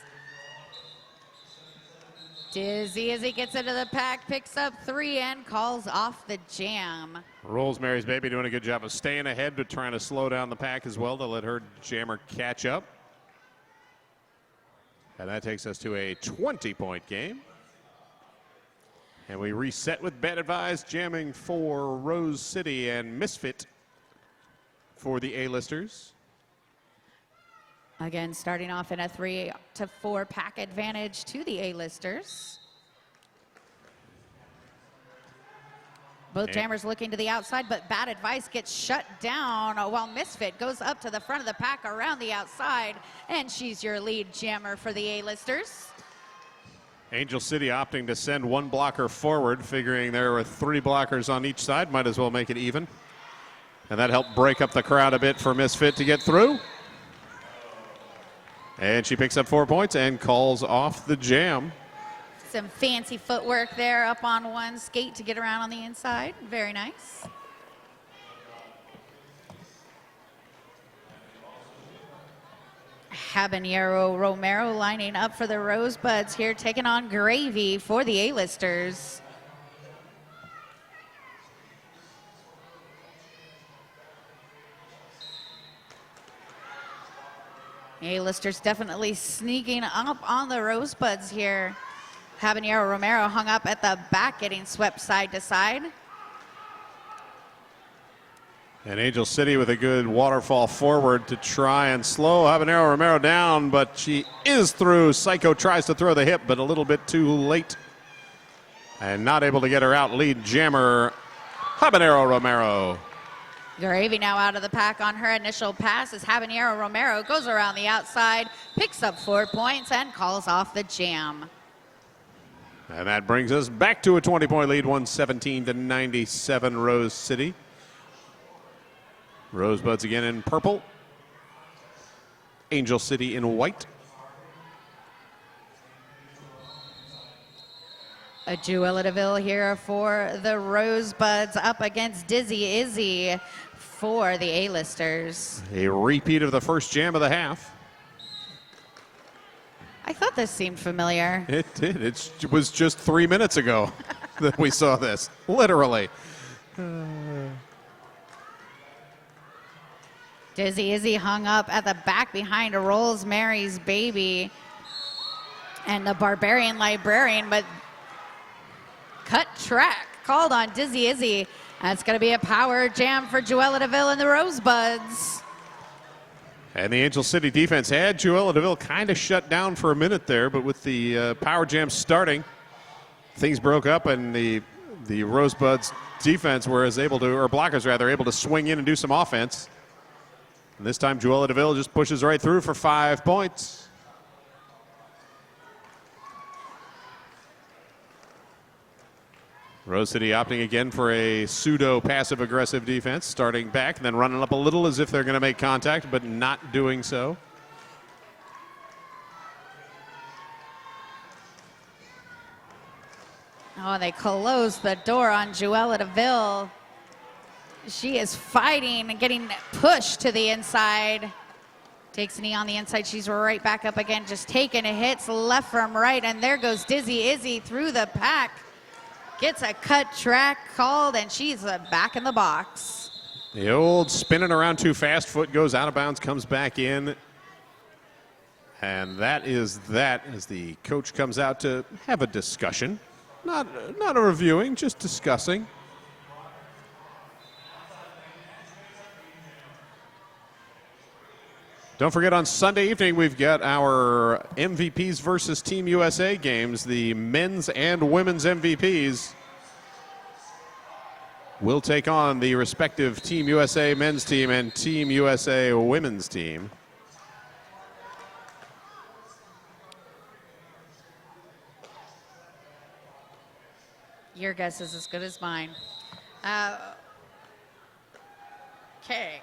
Dizzy Izzy gets into the pack, picks up 3 and calls off the jam. Rosemary's Baby doing a good job of staying ahead, but trying to slow down the pack as well to let her jammer catch up. And that takes us to a 20-point game. And we reset with Bad Advised jamming for Rose City and Misfit for the A-listers. Again, starting off in a 3-to-4 pack advantage to the A-listers. Both jammers looking to the outside, but Bad Advice gets shut down while Misfit goes up to the front of the pack around the outside, and she's your lead jammer for the A-listers. Angel City opting to send one blocker forward, figuring there were 3 blockers on each side, might as well make it even. And that helped break up the crowd a bit for Misfit to get through. And she picks up 4 points and calls off the jam. Some fancy footwork there up on one skate to get around on the inside. Very nice. Habanero Romero lining up for the Rosebuds here, taking on Gravy for the A-listers. A-listers definitely sneaking up on the Rosebuds here. Habanero Romero hung up at the back, getting swept side to side. And Angel City with a good waterfall forward to try and slow Habanero Romero down, but she is through. Psycho tries to throw the hip, but a little bit too late. And not able to get her out. Lead jammer, Habanero Romero. Gravy now out of the pack on her initial pass as Habanero Romero goes around the outside, picks up 4 points, and calls off the jam. And that brings us back to a 20-point lead, 117-97 Rose City. Rosebuds again in purple. Angel City in white. A Juella DeVille here for the Rosebuds up against Dizzy Izzy for the A-listers. A repeat of the first jam of the half. I thought this seemed familiar. It did. It was just 3 minutes ago that we saw this, literally. Dizzy Izzy hung up at the back behind Rosemary's Baby and the Barbarian Librarian, but cut track called on Dizzy Izzy. That's going to be a power jam for Juella DeVille and the Rosebuds. And the Angel City defense had Juella DeVille kind of shut down for a minute there, but with the power jam starting, things broke up, and the Rosebuds defense was able to, or blockers rather, able to swing in and do some offense. And this time Juella DeVille just pushes right through for 5 points. Rose City opting again for a pseudo passive-aggressive defense, starting back and then running up a little as if they're going to make contact, but not doing so. Oh, they close the door on Juella DeVille. She is fighting and getting pushed to the inside. Takes a knee on the inside. She's right back up again, just taking hits left from right. And there goes Dizzy Izzy through the pack. Gets a cut track called, and she's back in the box. The old spinning around too fast. Foot goes out of bounds, comes back in. And that is that as the coach comes out to have a discussion. Not a reviewing, just discussing. Don't forget, on Sunday evening, we've got our MVPs versus Team USA games, the men's and women's MVPs. will take on the respective Team USA men's team and Team USA women's team. Your guess is as good as mine. Okay.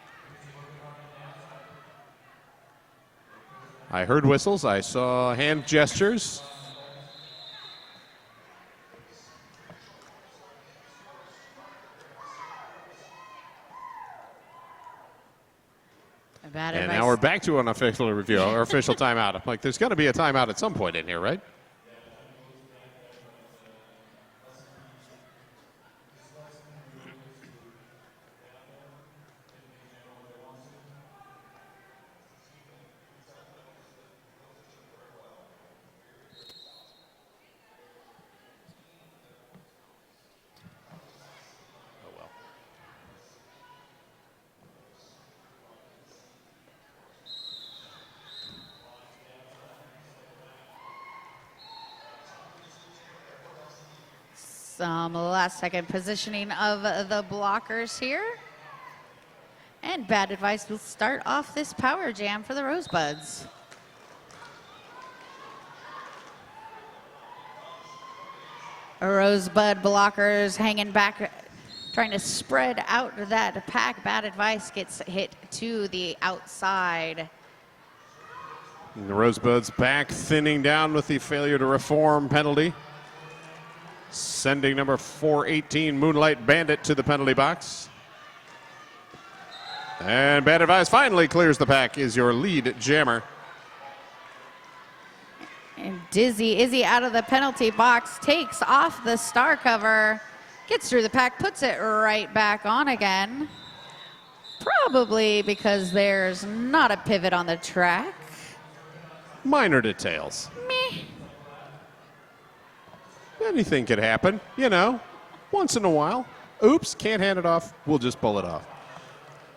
I heard whistles. I saw hand gestures. And now we're back to an official review or official timeout. I'm like, there's got to be a timeout at some point in here, right? Some last second positioning of the blockers here. And Bad Advice will start off this power jam for the Rosebuds. Rosebud blockers hanging back, trying to spread out that pack. Bad Advice gets hit to the outside. And the Rosebuds back thinning down with the failure to reform penalty. Sending number 418 Moonlight Bandit to the penalty box. And Bad Advice finally clears the pack, is your lead jammer. And Dizzy Izzy out of the penalty box, takes off the star cover, gets through the pack, puts it right back on again. Probably because there's not a pivot on the track. Minor details. Meh. Anything could happen, you know, once in a while. Oops, can't hand it off. We'll just pull it off.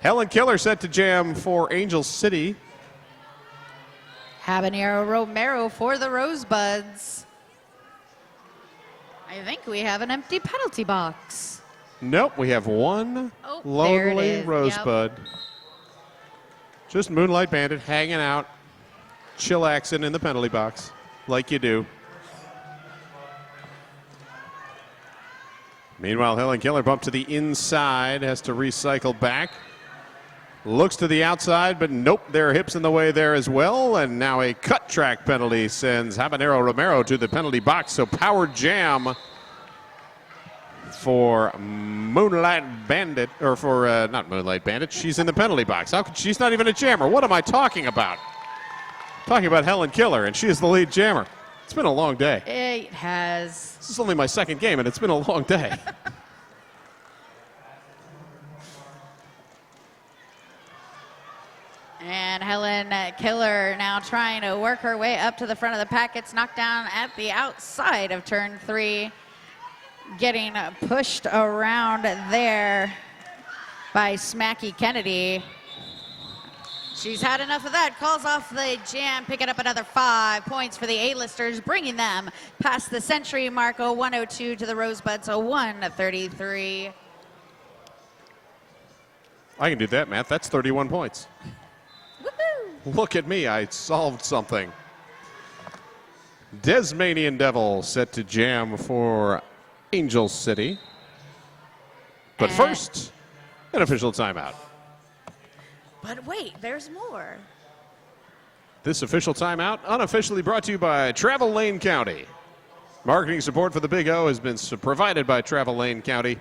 Helen Killer set to jam for Angel City. Habanero Romero for the Rosebuds. I think we have an empty penalty box. Nope, we have one there it lonely is. Rosebud. Yep. Just Moonlight Bandit hanging out, chillaxing in the penalty box, like you do. Meanwhile, Helen Killer bumped to the inside, has to recycle back. Looks to the outside, but nope, there are hips in the way there as well. And now a cut track penalty sends Habanero Romero to the penalty box. So power jam for Moonlight Bandit, or for, not Moonlight Bandit, she's in the penalty box. How could, she's not even a jammer. What am I talking about? Talking about Helen Killer, and she is the lead jammer. It's been a long day. It has. This is only my second game, and it's been a long day. And Helen Killer now trying to work her way up to the front of the pack. Gets knocked down at the outside of turn 3. Getting pushed around there by Smacky Kennedy. She's had enough of that, calls off the jam, picking up another 5 points for the A-listers, bringing them past the century mark, a 102 to the Rosebuds, a 133. I can do that, Matt. That's 31 points. Woohoo! Look at me, I solved something. Desmanian Devil set to jam for Angel City. But first, an official timeout. But wait, there's more. This official timeout unofficially brought to you by Travel Lane County. Marketing support for the Big O has been provided by Travel Lane County,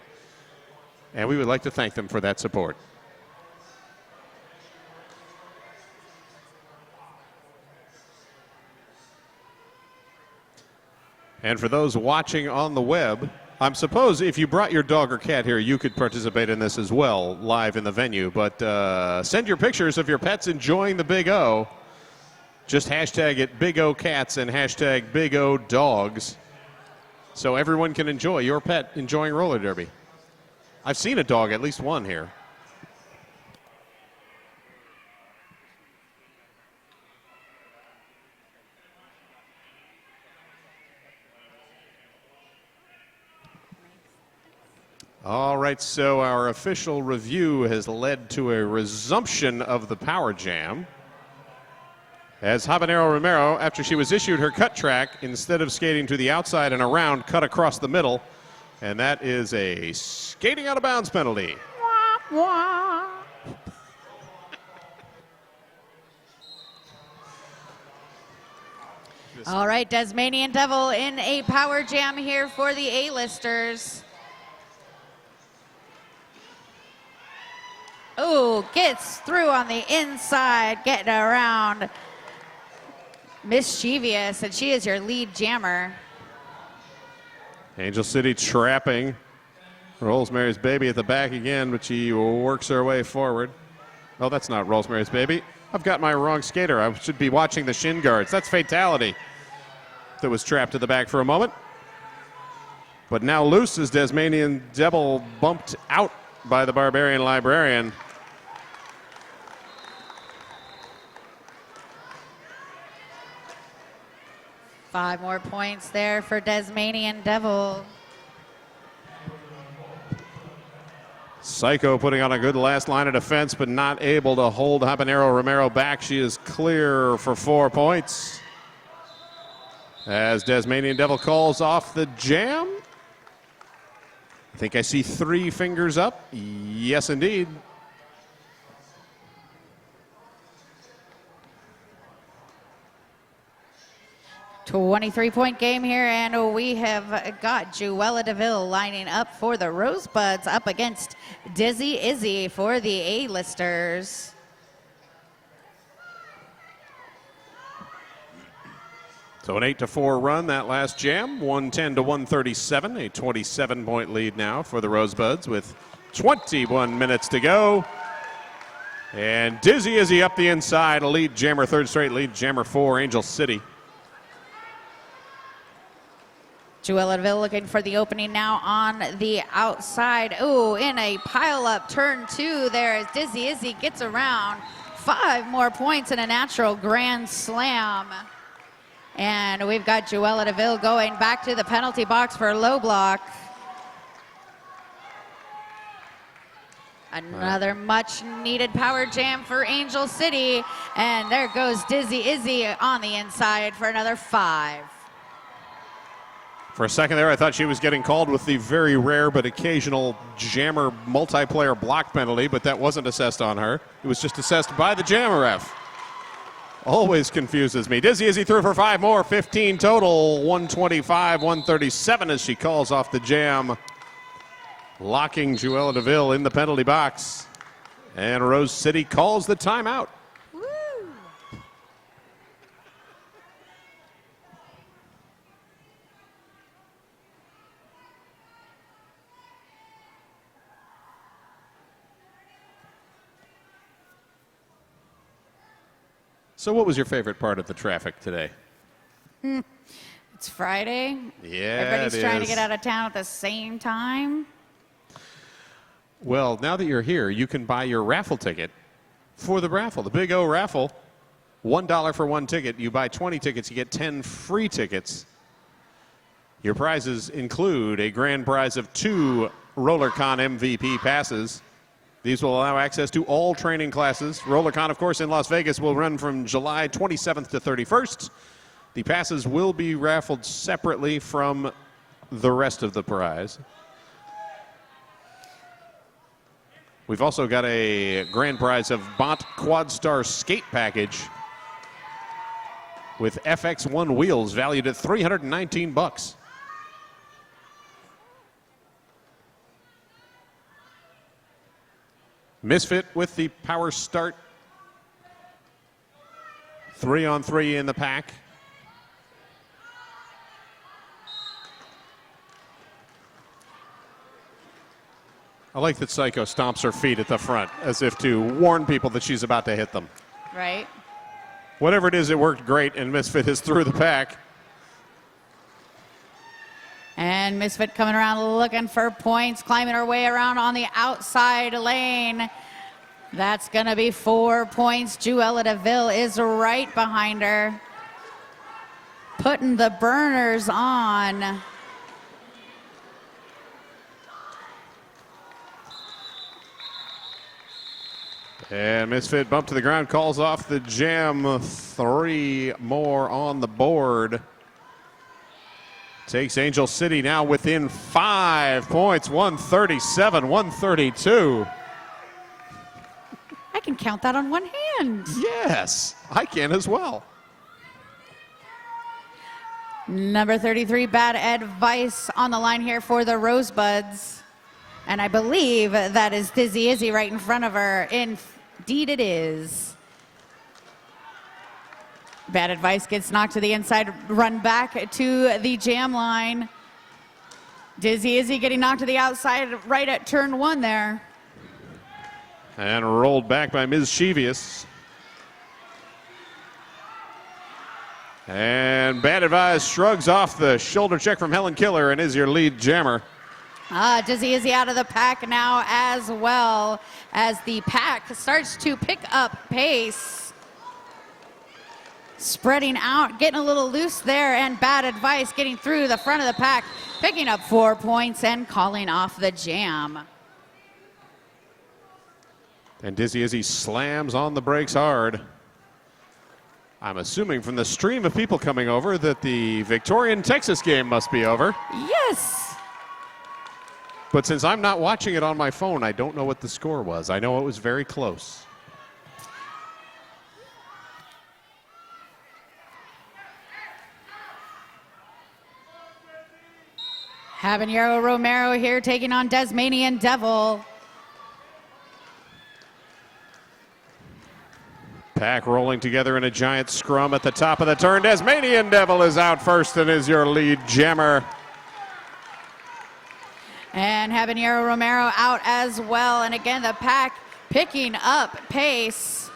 and we would like to thank them for that support. And for those watching on the web, I suppose if you brought your dog or cat here, you could participate in this as well, live in the venue. But send your pictures of your pets enjoying the Big O. Just hashtag it Big O Cats and hashtag Big O Dogs, so everyone can enjoy your pet enjoying roller derby. I've seen a dog, at least one here. All right, so our official review has led to a resumption of the Power Jam. As Habanero Romero, after she was issued her cut track, instead of skating to the outside and around, cut across the middle. And that is a skating out of bounds penalty. All right, Tasmanian Devil in a Power Jam here for the A-listers. Oh, gets through on the inside, getting around Mischievous, and she is your lead jammer. Angel City trapping Rosemary's Baby at the back again, but she works her way forward. Oh, that's not Rosemary's Baby. I've got my wrong skater. I should be watching the shin guards. That's Fatality that was trapped at the back for a moment. But now loose as Tasmanian Devil bumped out by the Barbarian Librarian. Five more points there for Tasmanian Devil. Psycho putting on a good last line of defense, but not able to hold Habanero Romero back. She is clear for 4 points. As Tasmanian Devil calls off the jam. I think I see 3 fingers up. Yes, indeed. A 23-point game here, and we have got Juella DeVille lining up for the Rosebuds up against Dizzy Izzy for the A-listers. So an 8-4 run that last jam, 110 to 137, a 27-point lead now for the Rosebuds with 21 minutes to go. And Dizzy Izzy up the inside, a lead jammer, third straight lead jammer for Angel City. Juella DeVille looking for the opening now on the outside. Ooh, in a pile-up turn 2 there as Dizzy Izzy gets around. 5 more points in a natural grand slam. And we've got Juella DeVille going back to the penalty box for low block. Another much needed power jam for Angel City. And there goes Dizzy Izzy on the inside for another 5. For a second there, I thought she was getting called with the very rare but occasional jammer multiplayer block penalty, but that wasn't assessed on her. It was just assessed by the jammer ref. Always confuses me. Dizzy Izzy threw for 5 more, 15 total, 125, 137 as she calls off the jam, locking Juella DeVille in the penalty box. And Rose City calls the timeout. So what was your favorite part of the traffic today? It's Friday. Yeah, Everybody's trying to get out of town at the same time. Well, now that you're here, you can buy your raffle ticket for the raffle, the Big O raffle. $1 for 1 ticket. You buy 20 tickets, you get 10 free tickets. Your prizes include a grand prize of 2 RollerCon MVP passes. These will allow access to all training classes. RollerCon, of course, in Las Vegas will run from July 27th to 31st. The passes will be raffled separately from the rest of the prize. We've also got a grand prize of Bont Quadstar Skate Package with FX1 wheels valued at $319. Misfit with the power start. 3-on-3 in the pack. I like that Psycho stomps her feet at the front as if to warn people that she's about to hit them. Right. Whatever it is, it worked great, and Misfit is through the pack. And Misfit coming around looking for points, climbing her way around on the outside lane. That's going to be 4 points. Juella DeVille is right behind her, putting the burners on. And Misfit bump to the ground, calls off the jam. 3 more on the board. Takes Angel City now within 5 points, 137-132. I can count that on one hand. Yes, I can as well. Number 33, Bad Advice on the line here for the Rosebuds. And I believe that is Dizzy Izzy right in front of her. Indeed it is. Bad Advice gets knocked to the inside, run back to the jam line. Dizzy Izzy getting knocked to the outside right at turn 1 there. And rolled back by Ms. Cheevius. And Bad Advice shrugs off the shoulder check from Helen Killer and is your lead jammer. Dizzy Izzy out of the pack now as well as the pack starts to pick up pace. Spreading out, getting a little loose there, and Bad Advice getting through the front of the pack, picking up 4 points and calling off the jam. And Dizzy Izzy slams on the brakes hard. I'm assuming from the stream of people coming over that the Victorian-Texas game must be over. Yes. But since I'm not watching it on my phone, I don't know what the score was. I know it was very close. Habanero Romero here taking on Desmanian Devil. Pack rolling together in a giant scrum at the top of the turn. Desmanian Devil is out first and is your lead jammer. And Habanero Romero out as well. And again, the pack picking up pace.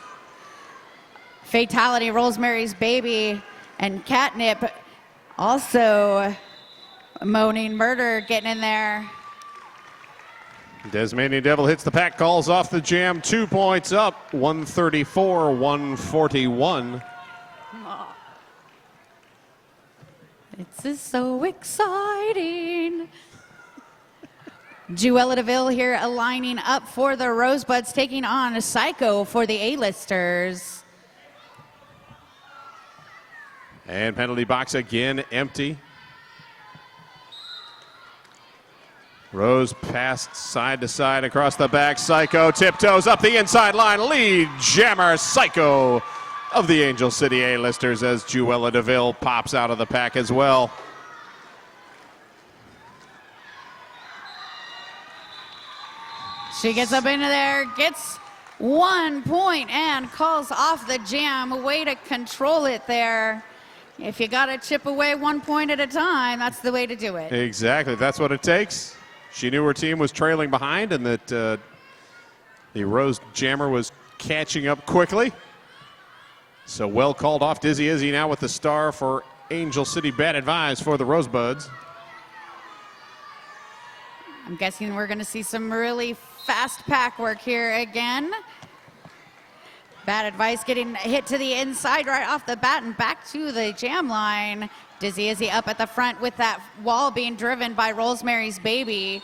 Fatality, Rosemary's Baby, and Catnip also moaning murder getting in there. Desmanian Devil hits the pack, calls off the jam, 2 points up, 134-141. This is so exciting. Juella DeVille here aligning up for the Rosebuds, taking on Psycho for the A-listers. And penalty box again empty. Rose passed side to side across the back. Psycho tiptoes up the inside line. Lead jammer Psycho of the Angel City A-listers as Juella DeVille pops out of the pack as well. She gets up into there, gets 1 point and calls off the jam. Way to control it there. If you got to chip away 1 point at a time, that's the way to do it. Exactly, that's what it takes. She knew her team was trailing behind and that the Rose jammer was catching up quickly. So well called off. Dizzy Izzy now with the star for Angel City. Bad Advice for the Rosebuds. I'm guessing we're going to see some really fast pack work here again. Bad Advice getting hit to the inside right off the bat and back to the jam line. Dizzy Izzy up at the front with that wall being driven by Rosemary's Baby.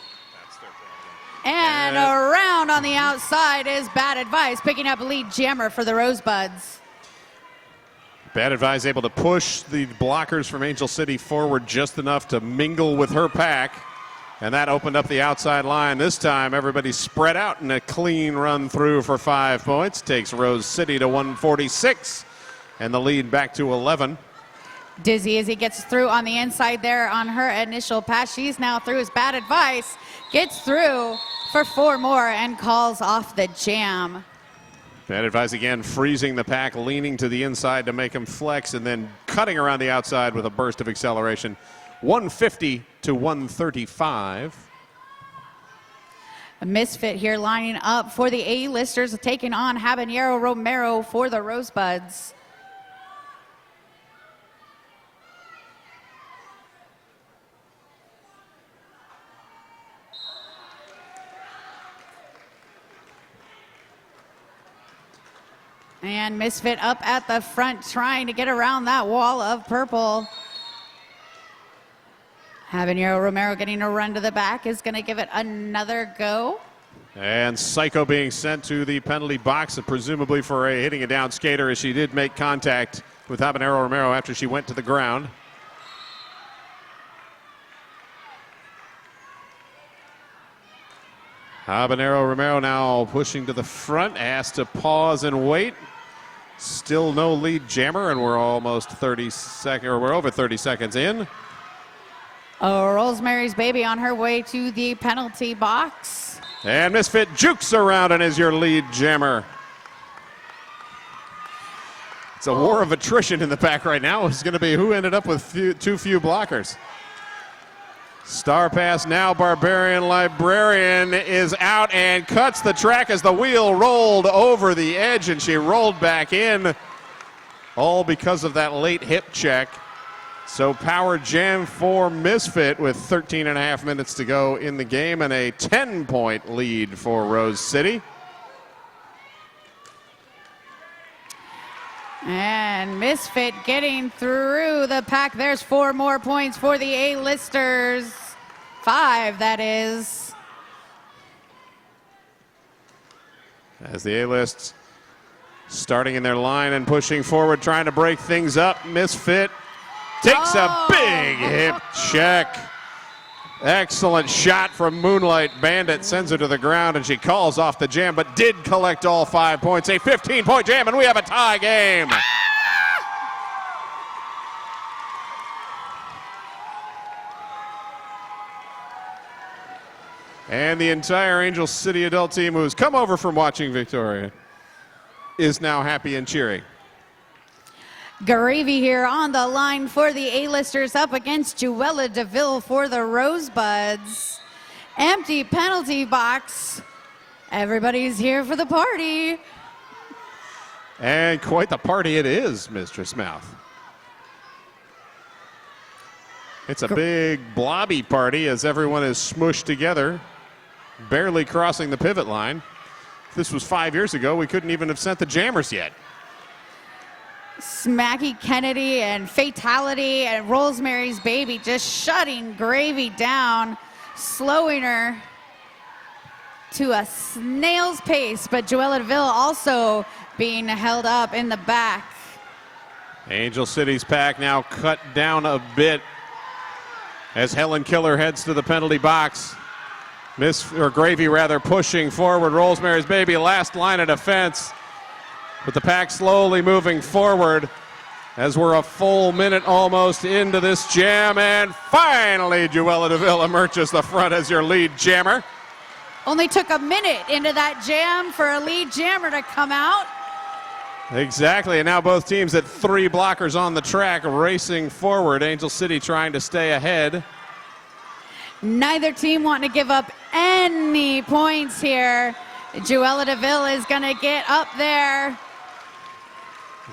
And around on the outside is Bad Advice picking up lead jammer for the Rosebuds. Bad Advice able to push the blockers from Angel City forward just enough to mingle with her pack. And that opened up the outside line. This time, everybody spread out in a clean run through for 5 points. Takes Rose City to 146 and the lead back to 11. Dizzy Izzy gets through on the inside there on her initial pass. She's now through as Bad Advice gets through for 4 more and calls off the jam. Bad Advice again freezing the pack, leaning to the inside to make him flex and then cutting around the outside with a burst of acceleration. 150 to 135. A Misfit here lining up for the A-listers, taking on Habanero Romero for the Rosebuds. And Misfit up at the front trying to get around that wall of purple. Habanero Romero getting a run to the back is going to give it another go. And Psycho being sent to the penalty box, presumably for hitting a down skater, as she did make contact with Habanero Romero after she went to the ground. Habanero Romero now pushing to the front, asked to pause and wait. Still no lead jammer, and we're almost 30 seconds, or we're over 30 seconds in. Rosemary's Baby on her way to the penalty box. And Misfit jukes around and is your lead jammer. It's a war of attrition in the back right now. It's going to be who ended up with too few blockers. Star pass now, Barbarian Librarian is out and cuts the track as the wheel rolled over the edge, and she rolled back in, all because of that late hip check. So power jam for Misfit with 13 and a half minutes to go in the game and a 10-point lead for Rose City. And Misfit getting through the pack. There's 4 more points for the A-listers. 5, that is. As the A-lists starting in their line and pushing forward, trying to break things up. Misfit takes a big hip check. Excellent shot from Moonlight Bandit, sends her to the ground, and she calls off the jam, but did collect all 5 points. A 15-point jam, and we have a tie game. And the entire Angel City adult team who's come over from watching Victoria is now happy and cheering. Gravy here on the line for the A-listers up against Juella DeVille for the Rosebuds. Empty penalty box. Everybody's here for the party. And quite the party it is, Mistress Mouth. It's a big blobby party as everyone is smushed together, barely crossing the pivot line. If this was 5 years ago, we couldn't even have sent the jammers yet. Smacky Kennedy and Fatality and Rosemary's Baby just shutting Gravy down, slowing her to a snail's pace, but Juella DeVille also being held up in the back. Angel City's pack now cut down a bit as Helen Killer heads to the penalty box. Gravy rather pushing forward. Rosemary's Baby last line of defense. But the pack slowly moving forward as we're a full minute almost into this jam. And finally, Juella DeVille emerges the front as your lead jammer. Only took a minute into that jam for a lead jammer to come out. Exactly, and now both teams at 3 blockers on the track racing forward. Angel City trying to stay ahead. Neither team wanting to give up any points here. Juella DeVille is going to get up there.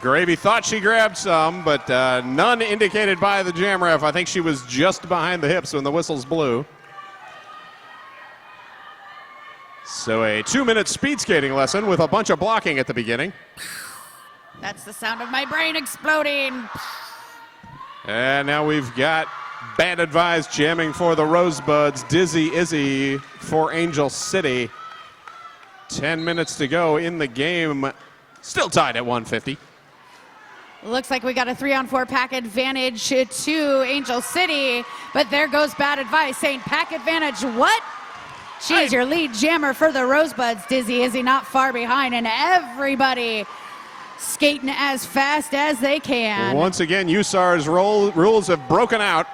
Gravy thought she grabbed some, but none indicated by the jam ref. I think she was just behind the hips when the whistles blew. So a 2-minute speed skating lesson with a bunch of blocking at the beginning. That's the sound of my brain exploding. And now we've got Bad Advised jamming for the Rosebuds. Dizzy Izzy for Angel City. 10 minutes to go in the game. Still tied at 150. Looks like we got a 3-on-4 pack advantage to Angel City, but there goes Bad Advice saying pack advantage what? She's your lead jammer for the Rosebuds. Dizzy Izzy not far behind, and everybody skating as fast as they can. Once again, USAR's rules have broken out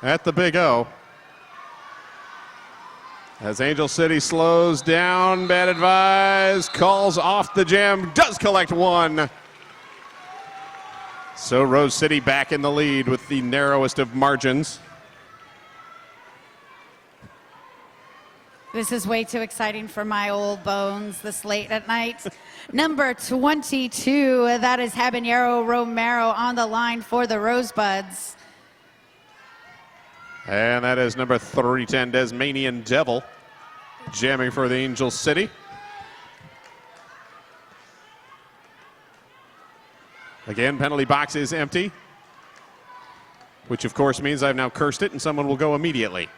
at the Big O. As Angel City slows down, Bad Advice calls off the jam, does collect 1. So Rose City back in the lead with the narrowest of margins. This is way too exciting for my old bones this late at night. Number 22, that is Habanero Romero on the line for the Rosebuds. And that is number 310, Desmanian Devil, jamming for the Angel City. Again, penalty box is empty, which of course means I've now cursed it and someone will go immediately.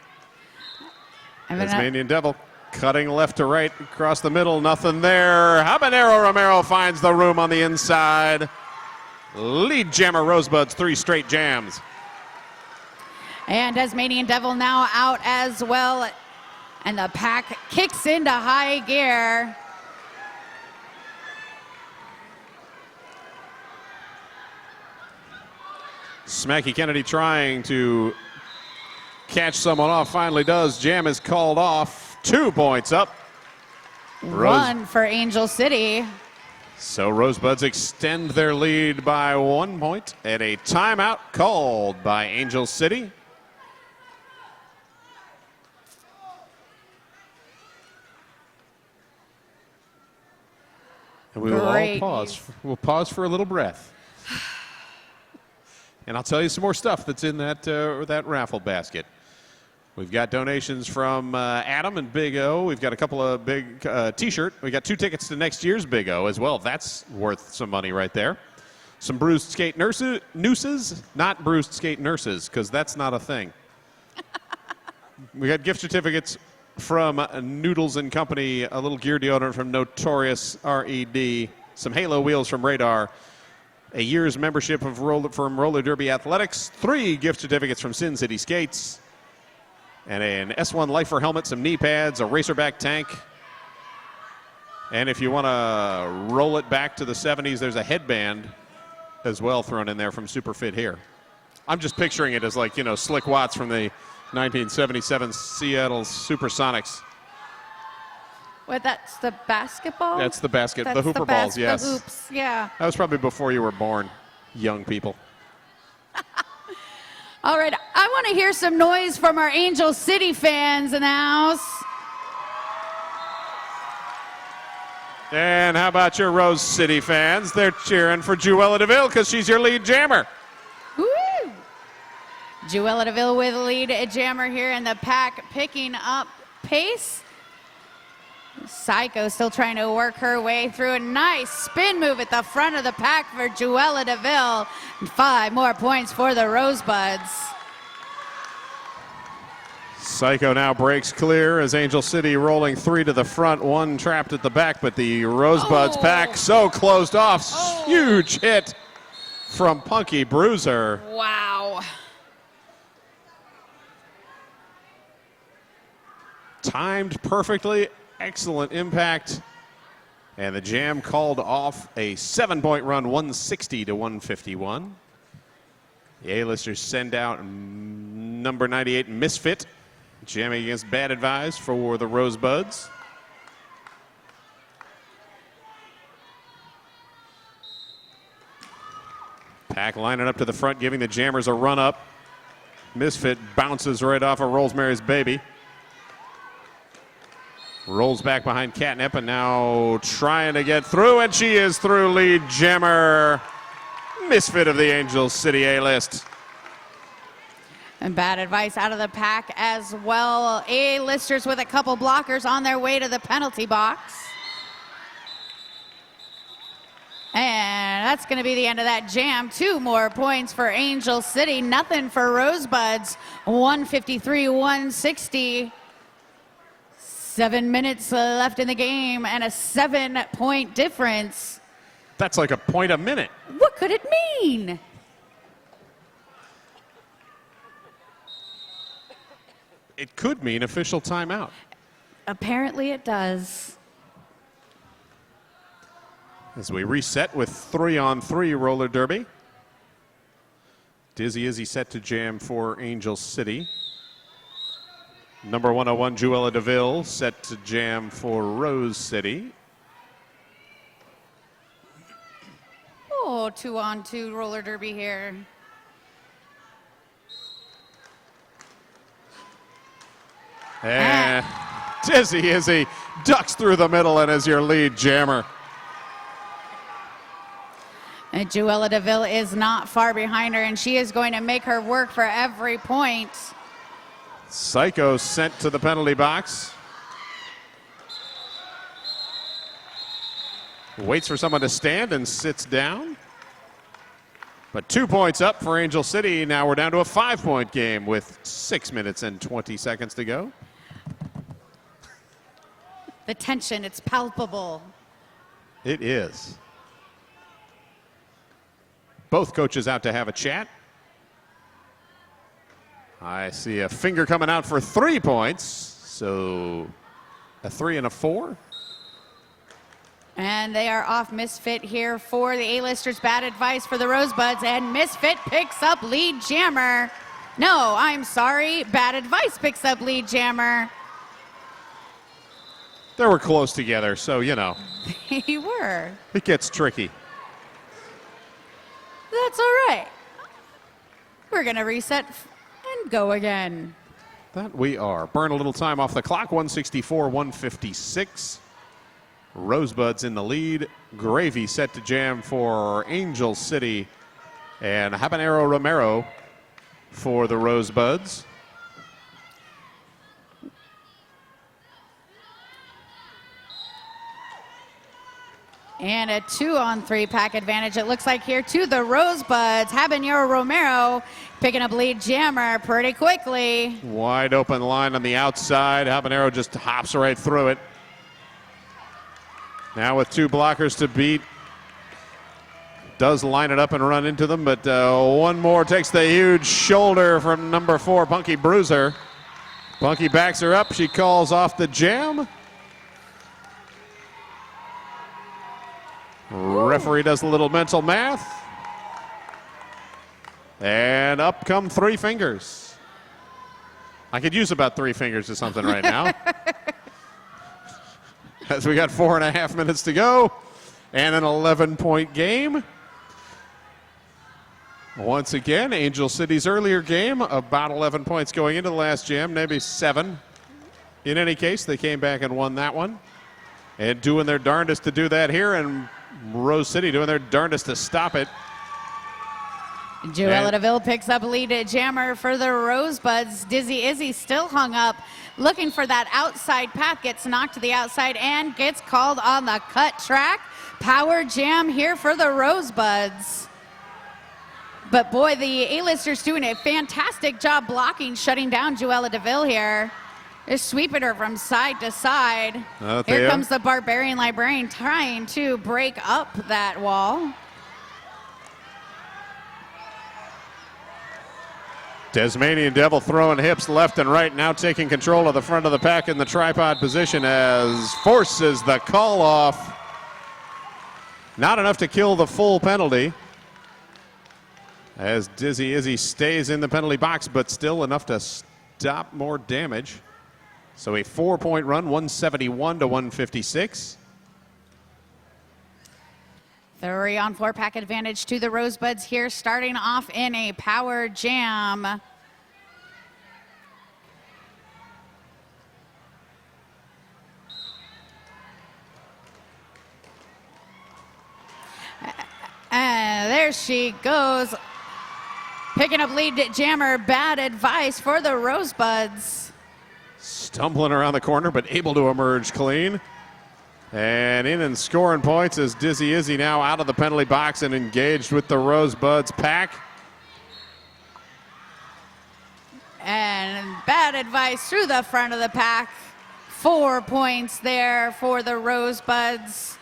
Desmanian Devil Cutting left to right across the middle, nothing there. Habanero Romero finds the room on the inside. Lead jammer Rosebuds, 3 straight jams. And Tasmanian Devil now out as well. And the pack kicks into high gear. Smacky Kennedy trying to catch someone off, finally does. Jam is called off. 2 points up. 1 for Angel City. So Rosebuds extend their lead by 1 point at a timeout called by Angel City. And we will all pause. We'll pause for a little breath. And I'll tell you some more stuff that's in that raffle basket. We've got donations from Adam and Big O. We've got a couple of big T-shirt. We got 2 tickets to next year's Big O as well. That's worth some money right there. Some bruised skate nooses, not bruised skate nurses, because that's not a thing. We got gift certificates from Noodles and Company, a little gear deodorant from Notorious RED, some Halo wheels from Radar, a year's membership from Roller Derby Athletics, 3 gift certificates from Sin City Skates, and an S1 Lifer helmet, some knee pads, a racerback tank. And if you want to roll it back to the 70s, there's a headband as well thrown in there from Superfit here. I'm just picturing it as like, you know, Slick Watts from the 1977 Seattle Supersonics. What, that's the basketball? That's the basket, That's the hooper balls, yes. The hoops, yeah. That was probably before you were born, young people. All right, I want to hear some noise from our Angel City fans in the house. And how about your Rose City fans? They're cheering for Juella DeVille because she's your lead jammer. Woo! Juella DeVille with lead jammer here in the pack, picking up pace. Psycho still trying to work her way through. A nice spin move at the front of the pack for Juella DeVille. 5 more points for the Rosebuds. Psycho now breaks clear as Angel City rolling 3 to the front, 1 trapped at the back, but the Rosebuds pack so closed off. Huge hit from Punky Bruiser. Wow. Timed perfectly. Excellent impact. And the jam called off a 7-point run, 160 to 151. The A-listers send out number 98, Misfit, jamming against Bad Advice for the Rosebuds. Pack lining up to the front, giving the jammers a run up. Misfit bounces right off of Rosemary's Baby. Rolls back behind Catnip and now trying to get through, and she is through. Lead jammer, Misfit of the Angel City A-list. And Bad Advice out of the pack as well. A-listers with a couple blockers on their way to the penalty box. And that's going to be the end of that jam. 2 more points for Angel City, nothing for Rosebuds. 153-160. 7 minutes left in the game and a 7-point difference. That's like a point a minute. What could it mean? It could mean official timeout. Apparently it does. As we reset with 3-on-3 roller derby. Dizzy Izzy set to jam for Angel City. Number 101, Juella DeVille, set to jam for Rose City. Oh, 2-on-2 roller derby here. And Dizzy Izzy ducks through the middle and is your lead jammer. And Juella DeVille is not far behind her, and she is going to make her work for every point. Psycho sent to the penalty box. Waits for someone to stand and sits down. But 2 points up for Angel City. Now we're down to a 5-point game with 6 minutes and 20 seconds to go. The tension, it's palpable. It is. Both coaches out to have a chat. I see a finger coming out for 3 points. So a 3 and a 4. And they are off Misfit here for the A-listers. Bad advice for the Rosebuds, and Misfit picks up lead jammer. No, I'm sorry. Bad advice picks up lead jammer. They were close together, so, you know. They were. It gets tricky. That's all right. We're going to reset and go again. That we are. Burn a little time off the clock. 164, 156. Rosebuds in the lead. Gravy set to jam for Angel City. And Habanero Romero for the Rosebuds. And a 2-on-3 pack advantage, it looks like, here to the Rosebuds. Habanero Romero picking up lead jammer pretty quickly. Wide open line on the outside. Habanero just hops right through it. Now with 2 blockers to beat. Does line it up and run into them, but one more takes the huge shoulder from number 4, Punky Bruiser. Punky backs her up. She calls off the jam. Referee does a little mental math. And up come 3 fingers. I could use about 3 fingers or something right now. As we got 4.5 minutes to go. And an 11-point game. Once again, Angel City's earlier game, about 11 points going into the last jam, maybe 7. In any case, they came back and won that one. And doing their darndest to do that here, and Rose City doing their darndest to stop it. Joella DeVille picks up lead jammer for the Rosebuds. Dizzy Izzy still hung up, looking for that outside path, gets knocked to the outside and gets called on the cut track. Power jam here for the Rosebuds. But boy, the A-listers doing a fantastic job blocking, shutting down Joella DeVille here. Just sweeping her from side to side. Here comes the Barbarian Librarian trying to break up that wall. Tasmanian Devil throwing hips left and right, now taking control of the front of the pack in the tripod position as forces the call off. Not enough to kill the full penalty. As Dizzy Izzy stays in the penalty box, but still enough to stop more damage. So a 4-point run, 171 to 156. 3-on-4 pack advantage to the Rosebuds here, starting off in a power jam. And there she goes, picking up lead jammer. Bad advice for the Rosebuds. Stumbling around the corner, but able to emerge clean. And in and scoring points as Dizzy Izzy now out of the penalty box and engaged with the Rosebuds pack. And bad advice through the front of the pack. 4 points there for the Rosebuds.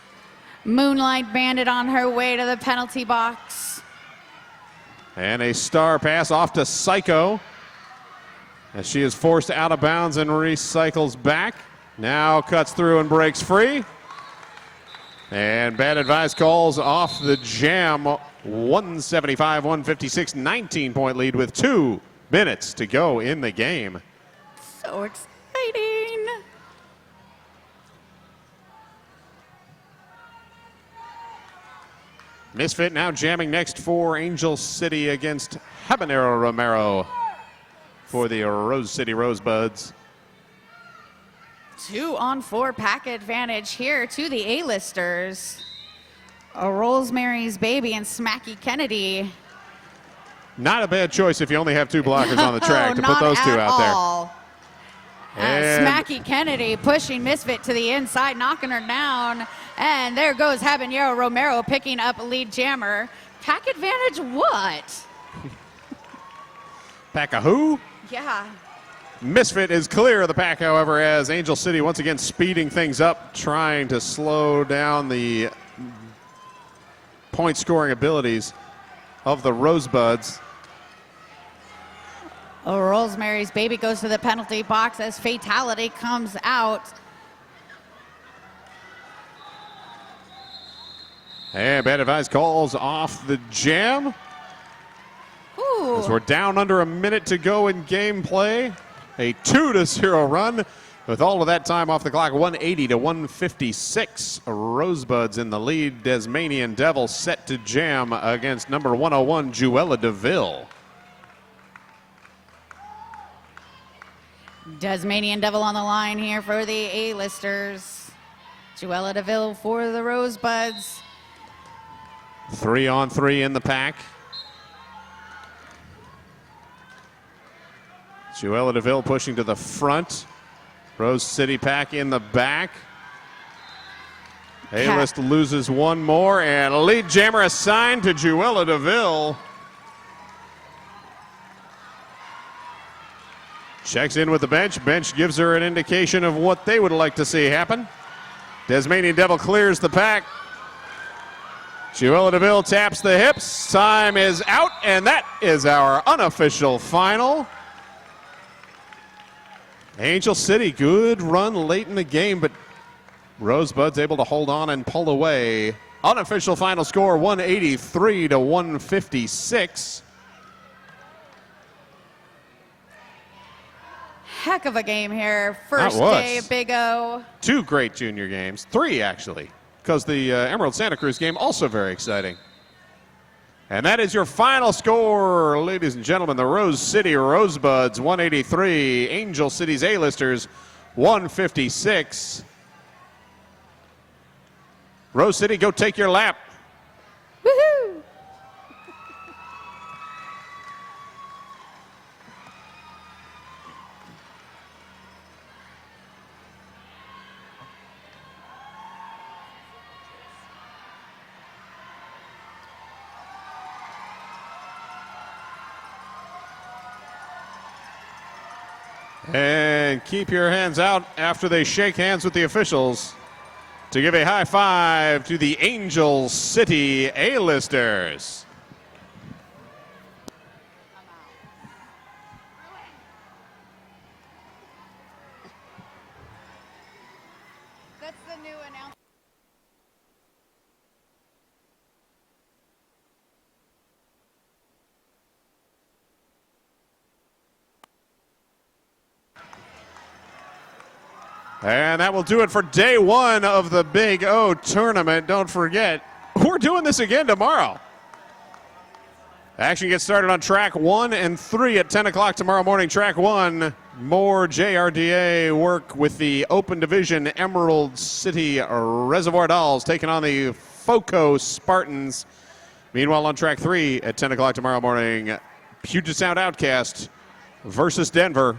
Moonlight Bandit on her way to the penalty box. And a star pass off to Psycho as she is forced out of bounds and recycles back. Now cuts through and breaks free. And bad advice calls off the jam. 175, 156, 19-point lead with 2 minutes to go in the game. So exciting. Misfit now jamming next for Angel City against Habanero Romero for the Rose City Rosebuds. 2-on-4 pack advantage here to the A-listers. Rosemary's Baby and Smacky Kennedy. Not a bad choice if you only have 2 blockers on the track to put those 2 out there. Smacky Kennedy pushing Misfit to the inside, knocking her down. And there goes Habanero Romero picking up lead jammer. Pack advantage what? Pack a who? Yeah. Misfit is clear of the pack, however, as Angel City once again speeding things up, trying to slow down the point scoring abilities of the Rosebuds. Rosemary's Baby goes to the penalty box as Fatality comes out. And Bad Advice calls off the jam. Ooh. As we're down under a minute to go in gameplay. A 2-0 run with all of that time off the clock, 180 to 156. Rosebuds in the lead. Tasmanian Devil set to jam against number 101, Juella DeVille. Tasmanian Devil on the line here for the A-listers. Juella DeVille for the Rosebuds. 3-on-3 in the pack. Juella DeVille pushing to the front. Rose City pack in the back. A-list loses one more, and lead jammer assigned to Juella DeVille. Checks in with the bench. Bench gives her an indication of what they would like to see happen. Tasmanian Devil clears the pack. Juella DeVille taps the hips. Time is out, and that is our unofficial final. Angel City, good run late in the game, but Rosebuds able to hold on and pull away. Unofficial final score, 183 to 156. Heck of a game here. First day of Big O. 2 great junior games. 3, actually, because the Emerald Santa Cruz game also very exciting. And that is your final score, ladies and gentlemen. The Rose City Rosebuds, 183. Angel City's A-listers, 156. Rose City, go take your lap. Woohoo! And keep your hands out after they shake hands with the officials to give a high five to the Angel City A-listers. That's the new announcement. And that will do it for day 1 of the Big O tournament. Don't forget, we're doing this again tomorrow. Action gets started on track 1 and 3 at 10 o'clock tomorrow morning. Track 1, more JRDA work with the Open Division Emerald City Reservoir Dolls taking on the FOCO Spartans. Meanwhile, on track 3 at 10 o'clock tomorrow morning, Puget Sound Outcast versus Denver.